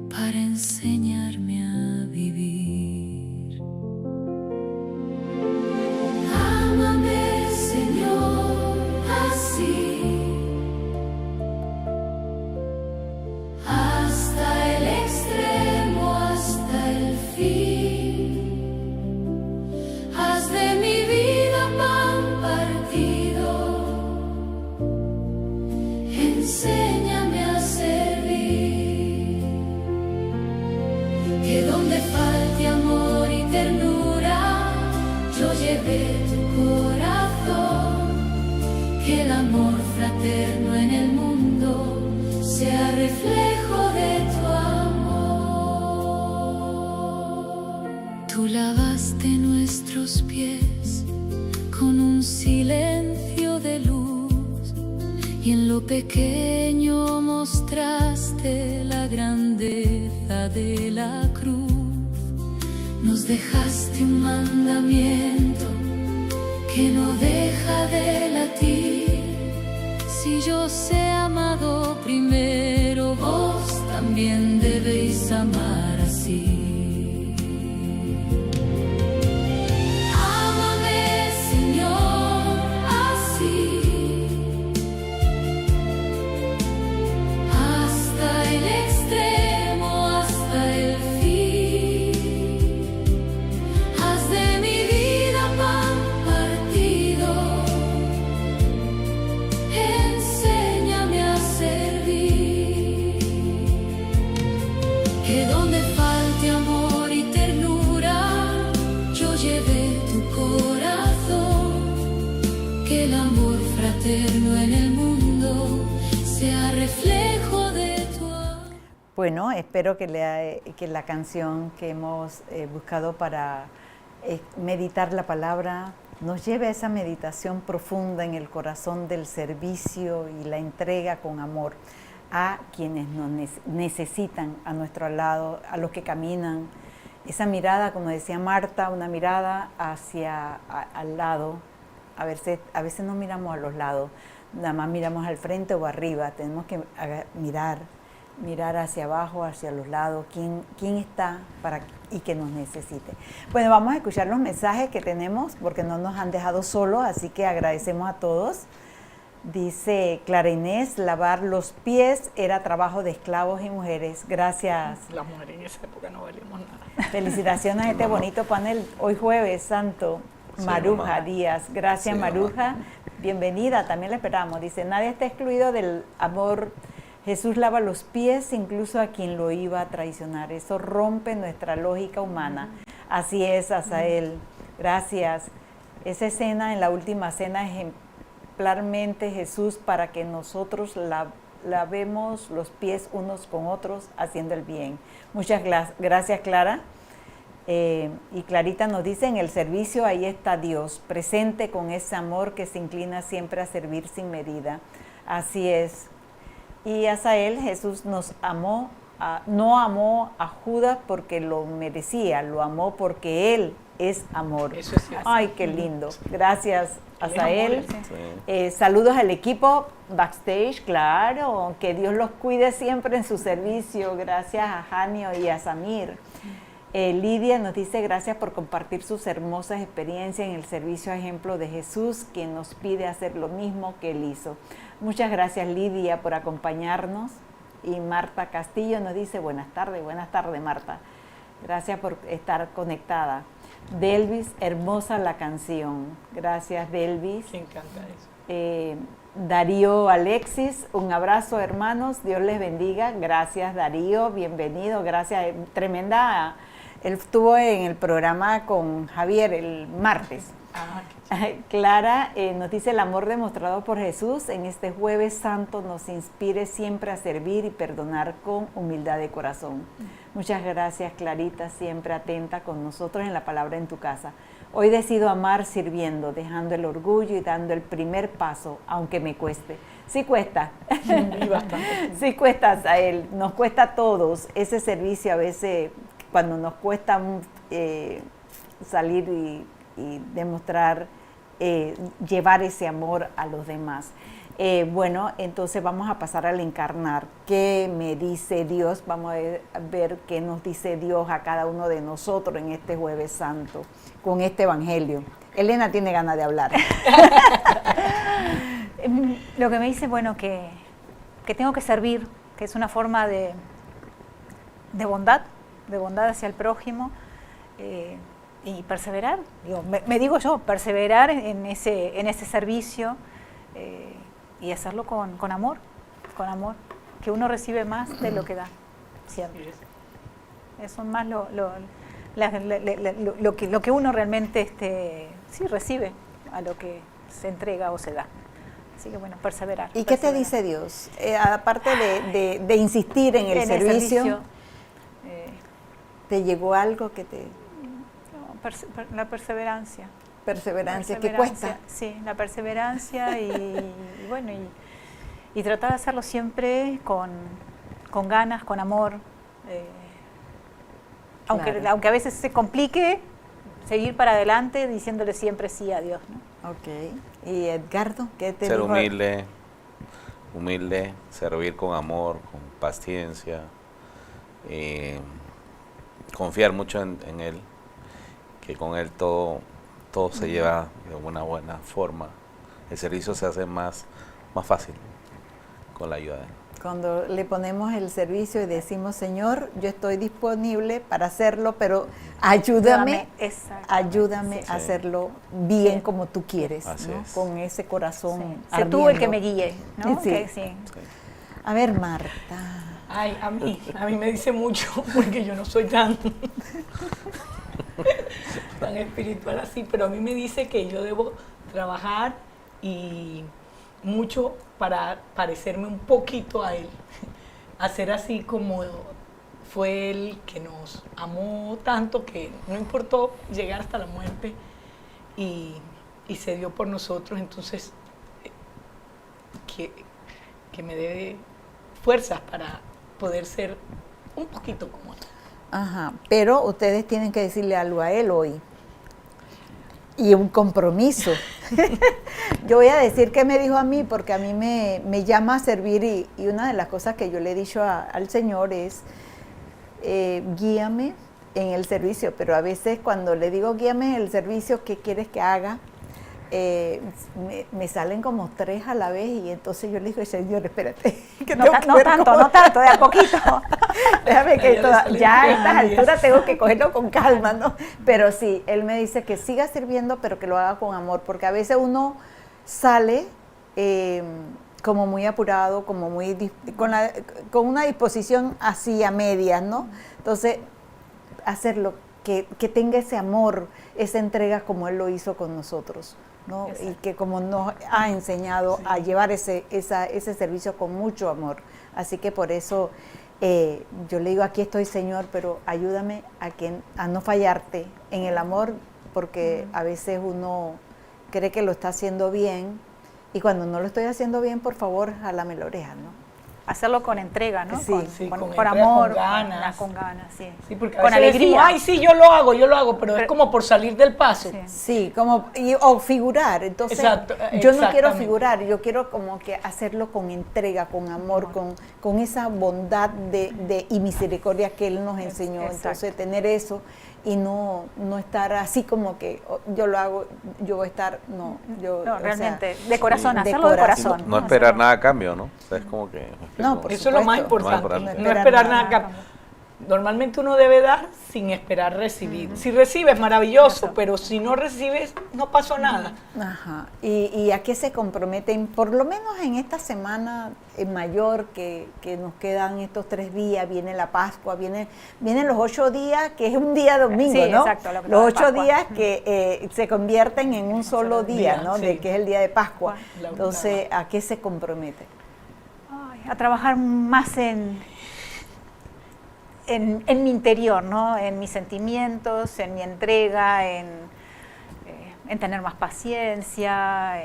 para enseñarme a vivir. Ámame, Señor, así, hasta el extremo, hasta el fin. Haz de mi vida pan partido, enséñame a servir. Que donde falte amor y ternura, yo lleve tu corazón. Que el amor fraterno en el mundo sea reflejo de tu amor. Tú lavaste nuestros pies con un silencio de luz, y en lo pequeño mostraste la grandeza de la cruz. Nos dejaste un mandamiento que no deja de latir. Si yo os he amado primero, vos también debéis amar así. Ámame, Señor, así, hasta el extremo, hasta el fin. Haz de mi vida pan partido, enséñame a servir. fraterno en el mundo sea reflejo de tu amor. Bueno, espero que la canción que hemos buscado para meditar la palabra nos lleve a esa meditación profunda en el corazón del servicio y la entrega con amor a quienes nos necesitan a nuestro lado, a los que caminan. Esa mirada, como decía Marta, una mirada hacia al lado. A veces no miramos a los lados, nada más miramos al frente o arriba. Tenemos que mirar hacia abajo, hacia los lados, quién está y que nos necesite. Bueno, vamos a escuchar los mensajes que tenemos porque no nos han dejado solos, así que agradecemos a todos. Dice Clara Inés, lavar los pies era trabajo de esclavos y mujeres. Gracias. Las mujeres en esa época no valíamos nada. Felicitaciones a este bonito panel hoy jueves santo. Sí, Maruja mamá. Díaz, gracias Sí, Maruja, mamá. bienvenida, también la esperamos. Dice, nadie está excluido del amor. Jesús lava los pies incluso a quien lo iba a traicionar. Eso rompe nuestra lógica humana. Así es, Asael. Gracias. Esa escena, en la última cena, ejemplarmente Jesús para que nosotros lavemos los pies unos con otros haciendo el bien. Muchas gracias, Clara. Y Clarita nos dice, en el servicio ahí está Dios, presente con ese amor que se inclina siempre a servir sin medida. Así es. Y Asael, Jesús nos amó, no amó a Judas porque lo merecía, lo amó porque Él es amor. Eso es cierto. Ay, qué lindo. Gracias, Asael. Sí. Saludos al equipo backstage, claro, que Dios los cuide siempre en su servicio. Gracias a Janio y a Samir. Lidia nos dice, gracias por compartir sus hermosas experiencias en el servicio a ejemplo de Jesús, quien nos pide hacer lo mismo que Él hizo. Muchas gracias, Lidia, por acompañarnos. Y Marta Castillo nos dice, buenas tardes, Marta. Gracias por estar conectada. Delvis, hermosa la canción. Gracias, Delvis. Me encanta eso. Darío Alexis, un abrazo, hermanos. Dios les bendiga. Gracias, Darío. Bienvenido. Gracias. Tremenda. Él estuvo en el programa con Javier el martes. Clara nos dice, el amor demostrado por Jesús en este jueves santo nos inspire siempre a servir y perdonar con humildad de corazón. Muchas gracias, Clarita, siempre atenta con nosotros en la palabra en tu casa. Hoy decido amar sirviendo, dejando el orgullo y dando el primer paso, aunque me cueste. Sí cuesta. Y bastante. Sí cuesta a él, nos cuesta a todos ese servicio a veces cuando nos cuesta salir y demostrar, llevar ese amor a los demás. Bueno, entonces vamos a pasar al encarnar. ¿Qué me dice Dios? Vamos a ver qué nos dice Dios a cada uno de nosotros en este Jueves Santo, con este Evangelio. Elena tiene ganas de hablar. Lo que me dice, bueno, que tengo que servir, que es una forma de bondad hacia el prójimo, y perseverar. Me digo yo, perseverar en ese servicio y hacerlo con amor, que uno recibe más de lo que da, siempre. Eso es más lo que uno realmente sí recibe a lo que se entrega o se da. Así que bueno, perseverar. ¿Y qué te dice Dios? Aparte de insistir en el servicio, ¿te llegó algo que te...? La perseverancia. Perseverancia, ¿qué cuesta? Sí, la perseverancia y bueno, y tratar de hacerlo siempre con ganas, con amor. Claro. Aunque a veces se complique, seguir para adelante diciéndole siempre sí a Dios, ¿no? Ok. ¿Y Edgardo? ¿Qué te Ser dijo? humilde, servir con amor, con paciencia, confiar mucho en Él, que con Él todo se lleva de una buena forma. El servicio se hace más fácil con la ayuda de Él. Cuando le ponemos el servicio y decimos, Señor, yo estoy disponible para hacerlo, pero ayúdame a hacerlo bien como tú quieres, Así ¿no? es. Con ese corazón Sé tú el ardiendo. que me guíe, ¿no? Sí. Que sí. A ver, Marta. Ay, a mí me dice mucho porque yo no soy tan espiritual así, pero a mí me dice que yo debo trabajar y mucho para parecerme un poquito a él, hacer así como fue él que nos amó tanto que no importó llegar hasta la muerte y se dio por nosotros. Entonces que me dé fuerzas para poder ser un poquito como él. Ajá, pero ustedes tienen que decirle algo a él hoy. Y un compromiso. Yo voy a decir qué me dijo a mí, porque a mí me llama a servir y una de las cosas que yo le he dicho al Señor es, guíame en el servicio, pero a veces cuando le digo guíame en el servicio, ¿qué quieres que haga? Me salen como 3 a la vez y entonces yo le digo, Señor, espérate. Que no tanto, de a poquito. Déjame que ya a estas alturas tengo que cogerlo con calma, ¿no? Pero sí, él me dice que siga sirviendo, pero que lo haga con amor, porque a veces uno sale como muy apurado, como muy con una disposición así a medias, ¿no? Entonces, hacerlo, que tenga ese amor, esa entrega como él lo hizo con nosotros, ¿no? Y que como nos ha enseñado a llevar ese servicio con mucho amor. Así que por eso yo le digo, aquí estoy, Señor, pero ayúdame a no fallarte en el amor, porque a veces uno cree que lo está haciendo bien y cuando no lo estoy haciendo bien, por favor, jálame la oreja, ¿no? Hacerlo con entrega, ¿no? Sí, con amor, con ganas. Con ganas, sí. Sí, porque con alegría. Decimos, ay, sí, yo lo hago, pero es como por salir del paso. Sí, o figurar. Entonces, exacto, yo no quiero figurar, yo quiero como que hacerlo con entrega, con amor, con esa bondad y misericordia que Él nos enseñó. Exacto. Entonces, tener eso y no estar así como que yo lo hago, yo voy a estar, no, realmente, de corazón, hacerlo de corazón. No esperar nada a cambio, ¿no? O sea, es como que... No, por eso es lo más importante, importante. no esperar nada a cambio. Normalmente uno debe dar sin esperar recibir. Si recibes, maravilloso, pero si no recibes, no pasó nada. Ajá. ¿Y a qué se comprometen? Por lo menos en esta semana mayor que nos quedan estos 3 días, viene la Pascua, vienen los 8 días, que es un día domingo, sí, ¿no? Exacto, los 8 días que se convierten en un solo día, ¿no? Sí. Que es el día de Pascua. Entonces, ¿a qué se compromete? A trabajar más en mi interior, ¿no? En mis sentimientos, en mi entrega, en tener más paciencia,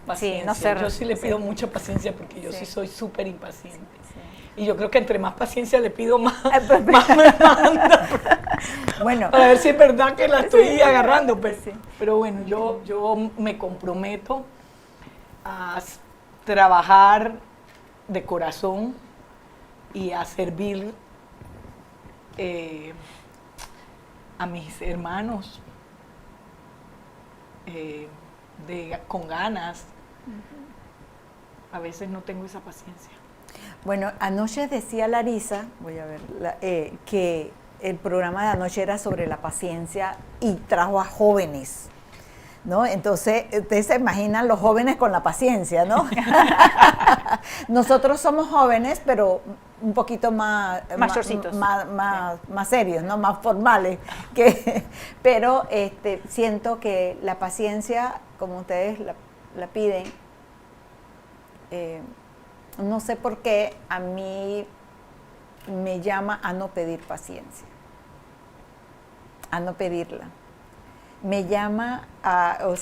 paciencia. Sí, no ser, yo sí le pido mucha paciencia porque yo sí soy súper impaciente. Sí. Y yo creo que entre más paciencia le pido, más pues, me manda. Bueno, para ver si es verdad que la estoy agarrando. Pero bueno, yo me comprometo a trabajar de corazón y a servir a mis hermanos con ganas. A veces no tengo esa paciencia. Bueno, anoche decía Larisa, voy a ver, que el programa de anoche era sobre la paciencia y trajo a jóvenes, ¿no? Entonces, ustedes se imaginan los jóvenes con la paciencia, ¿no? Nosotros somos jóvenes, pero un poquito más chorcitos. más serios, ¿no? Más formales. Pero siento que la paciencia, como ustedes la piden, no sé por qué a mí me llama a no pedir paciencia, a no pedirla. Me llama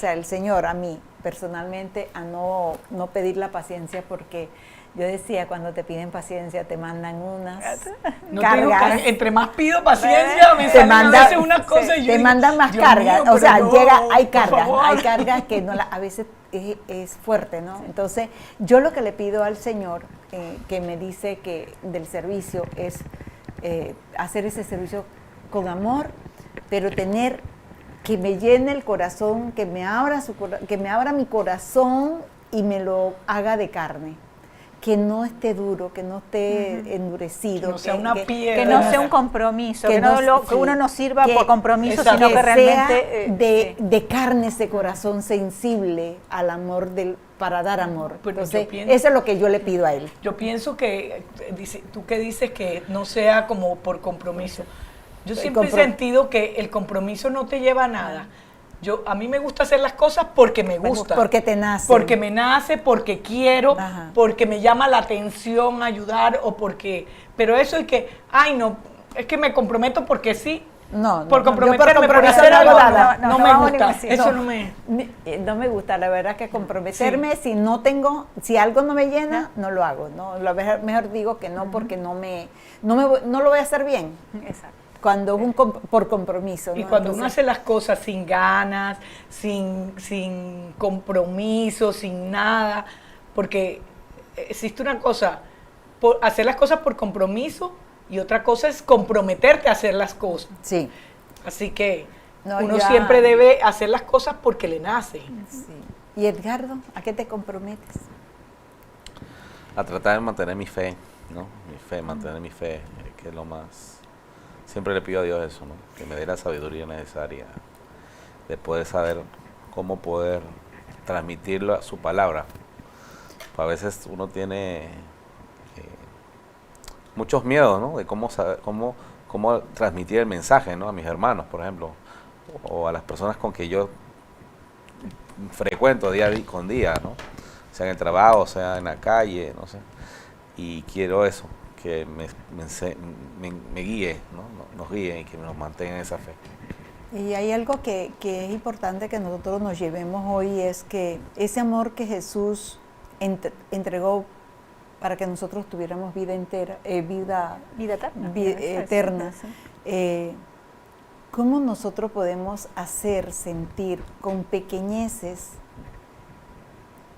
el Señor a mí personalmente a no pedir la paciencia, porque yo decía, cuando te piden paciencia te mandan unas cargas. Entre más pido paciencia, me salen a veces unas cosas y yo te mandan más cargas, hay cargas que no a veces es fuerte, ¿no? Entonces, yo lo que le pido al Señor, que me dice que del servicio, es hacer ese servicio con amor, pero tener que me llene el corazón, que me abra mi corazón y me lo haga de carne. Que no esté duro, que no esté endurecido. Que no sea una piedra. Que no sea un compromiso, que uno no sirva por compromiso, sino sino que realmente de carne ese corazón sensible al amor para dar amor. Pero entonces, eso es lo que yo le pido a él. Yo pienso que, tú que dices que no sea como por compromiso. Yo siempre he sentido que el compromiso no te lleva a nada. A mí me gusta hacer las cosas porque me gusta. Porque te nace. Porque me nace, porque quiero, Ajá. porque me llama la atención ayudar o porque... Pero eso es que, ay no, es que me comprometo porque sí. No, por no, comprometerme, yo por por compromiso hacer no algo, hago nada. no No, me no, gusta. sí, Eso no. no me... No me gusta, la verdad que comprometerme, si algo no me llena, no lo hago, no, mejor digo que no, porque no lo voy a hacer bien. Exacto. Cuando es por compromiso. Y ¿no? cuando uno Entonces, hace las cosas sin ganas, sin compromiso, sin nada, porque existe una cosa, hacer las cosas por compromiso y otra cosa es comprometerte a hacer las cosas. sí, Así que No, uno ya. siempre debe hacer las cosas porque le nace. sí. ¿Y Edgardo, a qué te comprometes? A tratar de mantener mi fe, ¿no? Mantener mi fe, que es lo más... Siempre le pido a Dios eso, ¿no? Que me dé la sabiduría necesaria de poder saber cómo poder transmitirlo a su palabra. A veces uno tiene muchos miedos, ¿no? De cómo saber, cómo transmitir el mensaje, ¿no? A mis hermanos, por ejemplo, o a las personas con que yo frecuento día con día, ¿no? Sea en el trabajo, sea en la calle, no sé. Y quiero eso, que me guíe, ¿no? Nos guíe y que nos mantenga en esa fe. Y hay algo que es importante que nosotros nos llevemos hoy, es que ese amor que Jesús entregó para que nosotros tuviéramos vida eterna, eterna. Sí. ¿Cómo nosotros podemos hacer sentir con pequeñeces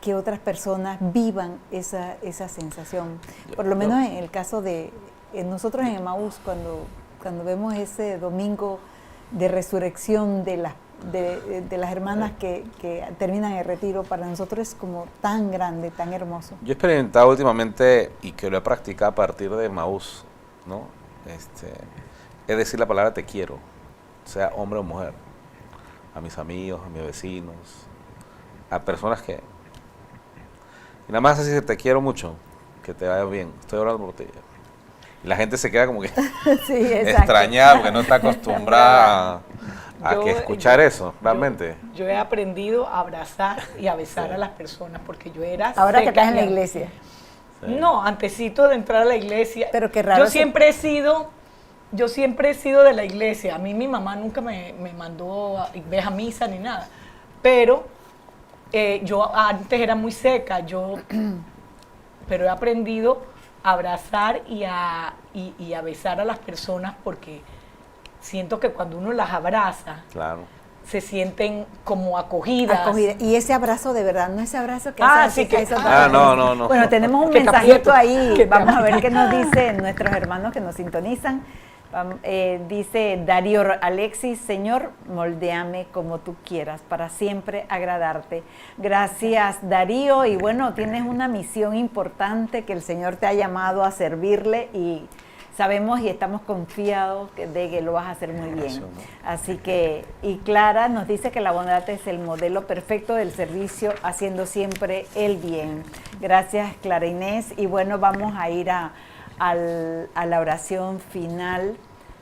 que otras personas vivan esa sensación? Por lo menos en el caso de nosotros en Emaús, cuando vemos ese domingo de resurrección de las hermanas que terminan el retiro, para nosotros es como tan grande, tan hermoso. Yo he experimentado últimamente, y que lo he practicado a partir de Emaús, ¿no? Es decir la palabra te quiero, sea hombre o mujer, a mis amigos, a mis vecinos, a personas que... Y nada más decir te quiero mucho, que te vaya bien, estoy orando por ti. Y la gente se queda como que Sí, exacto. extrañada porque no está acostumbrada a escuchar eso, realmente. Yo he aprendido a abrazar y a besar a las personas porque yo era Ahora que seca estás en la y- iglesia. Sí. No, antesito de entrar a la iglesia. Pero qué raro Yo siempre he sido de la iglesia. A mí mi mamá nunca me mandó a ver a misa ni nada. Pero yo antes era muy seca, pero he aprendido a abrazar y a besar a las personas porque siento que cuando uno las abraza, Claro. se sienten como acogidas. Acogida. Y ese abrazo de verdad, no ese abrazo que Ah, hace sí, que- eso no. Bueno, tenemos un Que te mensajito aprieto, ahí, que te vamos a ver aprieto. qué nos dicen nuestros hermanos que nos sintonizan. Dice Darío Alexis: Señor, moldéame como tú quieras para siempre agradarte. Gracias, Darío, y bueno, tienes una misión importante que el Señor te ha llamado a servirle y sabemos y estamos confiados de que lo vas a hacer muy bien. Así que, y Clara nos dice que la bondad es el modelo perfecto del servicio, haciendo siempre el bien. Gracias, Clara Inés. Y bueno, vamos a ir a la oración final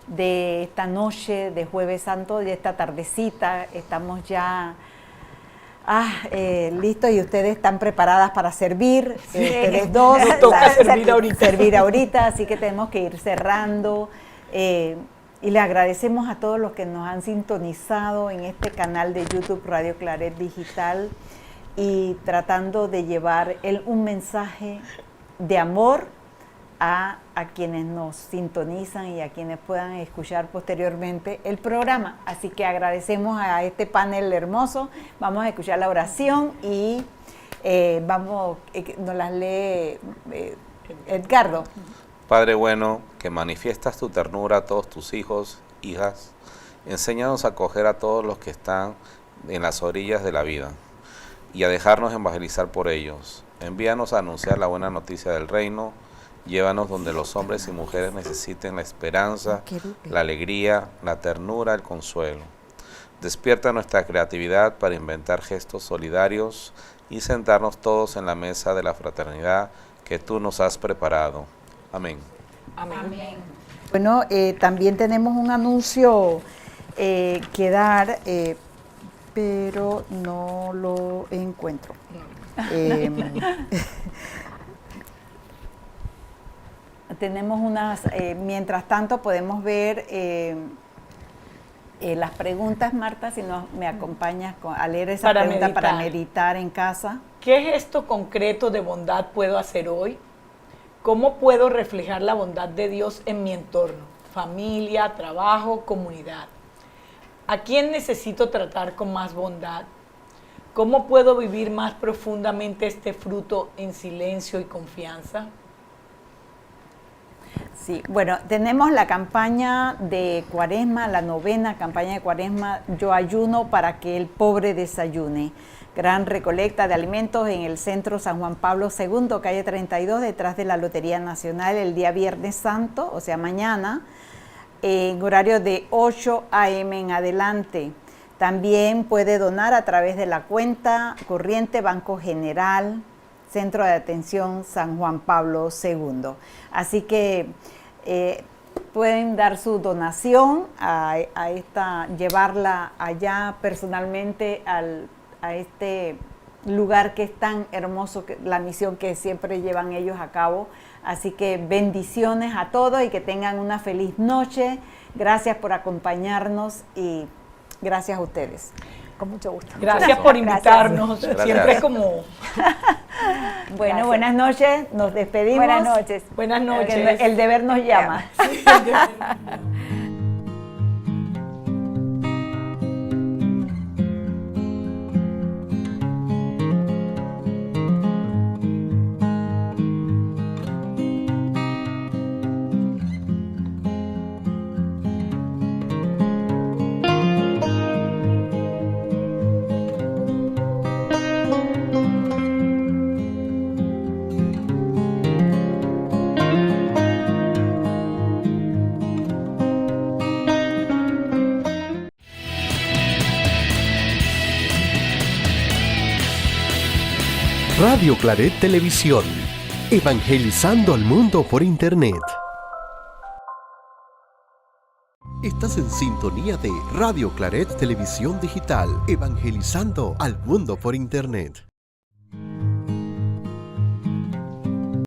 de esta noche de Jueves Santo, de esta tardecita. Estamos ya listos y ustedes están preparadas para servir. Ustedes dos. Nos toca servir ahorita. Servir ahorita, así que tenemos que ir cerrando. Y le agradecemos a todos los que nos han sintonizado en este canal de YouTube Radio Claret Digital y tratando de llevar un mensaje de amor a quienes nos sintonizan y a quienes puedan escuchar posteriormente el programa. Así que agradecemos a este panel hermoso. Vamos a escuchar la oración y nos las lee Edgardo. Padre bueno, que manifiestas tu ternura a todos tus hijos, hijas, enséñanos a acoger a todos los que están en las orillas de la vida y a dejarnos evangelizar por ellos. Envíanos a anunciar la buena noticia del reino. Llévanos donde los hombres y mujeres necesiten la esperanza, la alegría, la ternura, el consuelo. Despierta nuestra creatividad para inventar gestos solidarios y sentarnos todos en la mesa de la fraternidad que tú nos has preparado. Amén. Amén. Bueno, también tenemos un anuncio que dar. pero no lo encuentro. Tenemos unas, mientras tanto podemos ver las preguntas, Marta, si me acompañas a leer esa pregunta para meditar en casa. ¿Qué gesto concreto de bondad puedo hacer hoy? ¿Cómo puedo reflejar la bondad de Dios en mi entorno? Familia, trabajo, comunidad. ¿A quién necesito tratar con más bondad? ¿Cómo puedo vivir más profundamente este fruto en silencio y confianza? Sí, bueno, tenemos la campaña de Cuaresma, la 9ª campaña de Cuaresma, Yo ayuno para que el pobre desayune. Gran recolecta de alimentos en el Centro San Juan Pablo II, calle 32, detrás de la Lotería Nacional, el día Viernes Santo, o sea, mañana, en horario de 8 a.m. en adelante. También puede donar a través de la cuenta corriente Banco General, Centro de Atención San Juan Pablo II. Así que pueden dar su donación a llevarla allá personalmente a este lugar que es tan hermoso, la misión que siempre llevan ellos a cabo. Así que bendiciones a todos y que tengan una feliz noche. Gracias por acompañarnos y gracias a ustedes. Con mucho gusto. Gracias por invitarnos. Gracias. Siempre es como... Bueno, Gracias. buenas noches. Nos despedimos. Buenas noches. Buenas noches. El deber nos llama. Radio Claret Televisión, evangelizando al mundo por Internet. Estás en sintonía de Radio Claret Televisión Digital, evangelizando al mundo por Internet.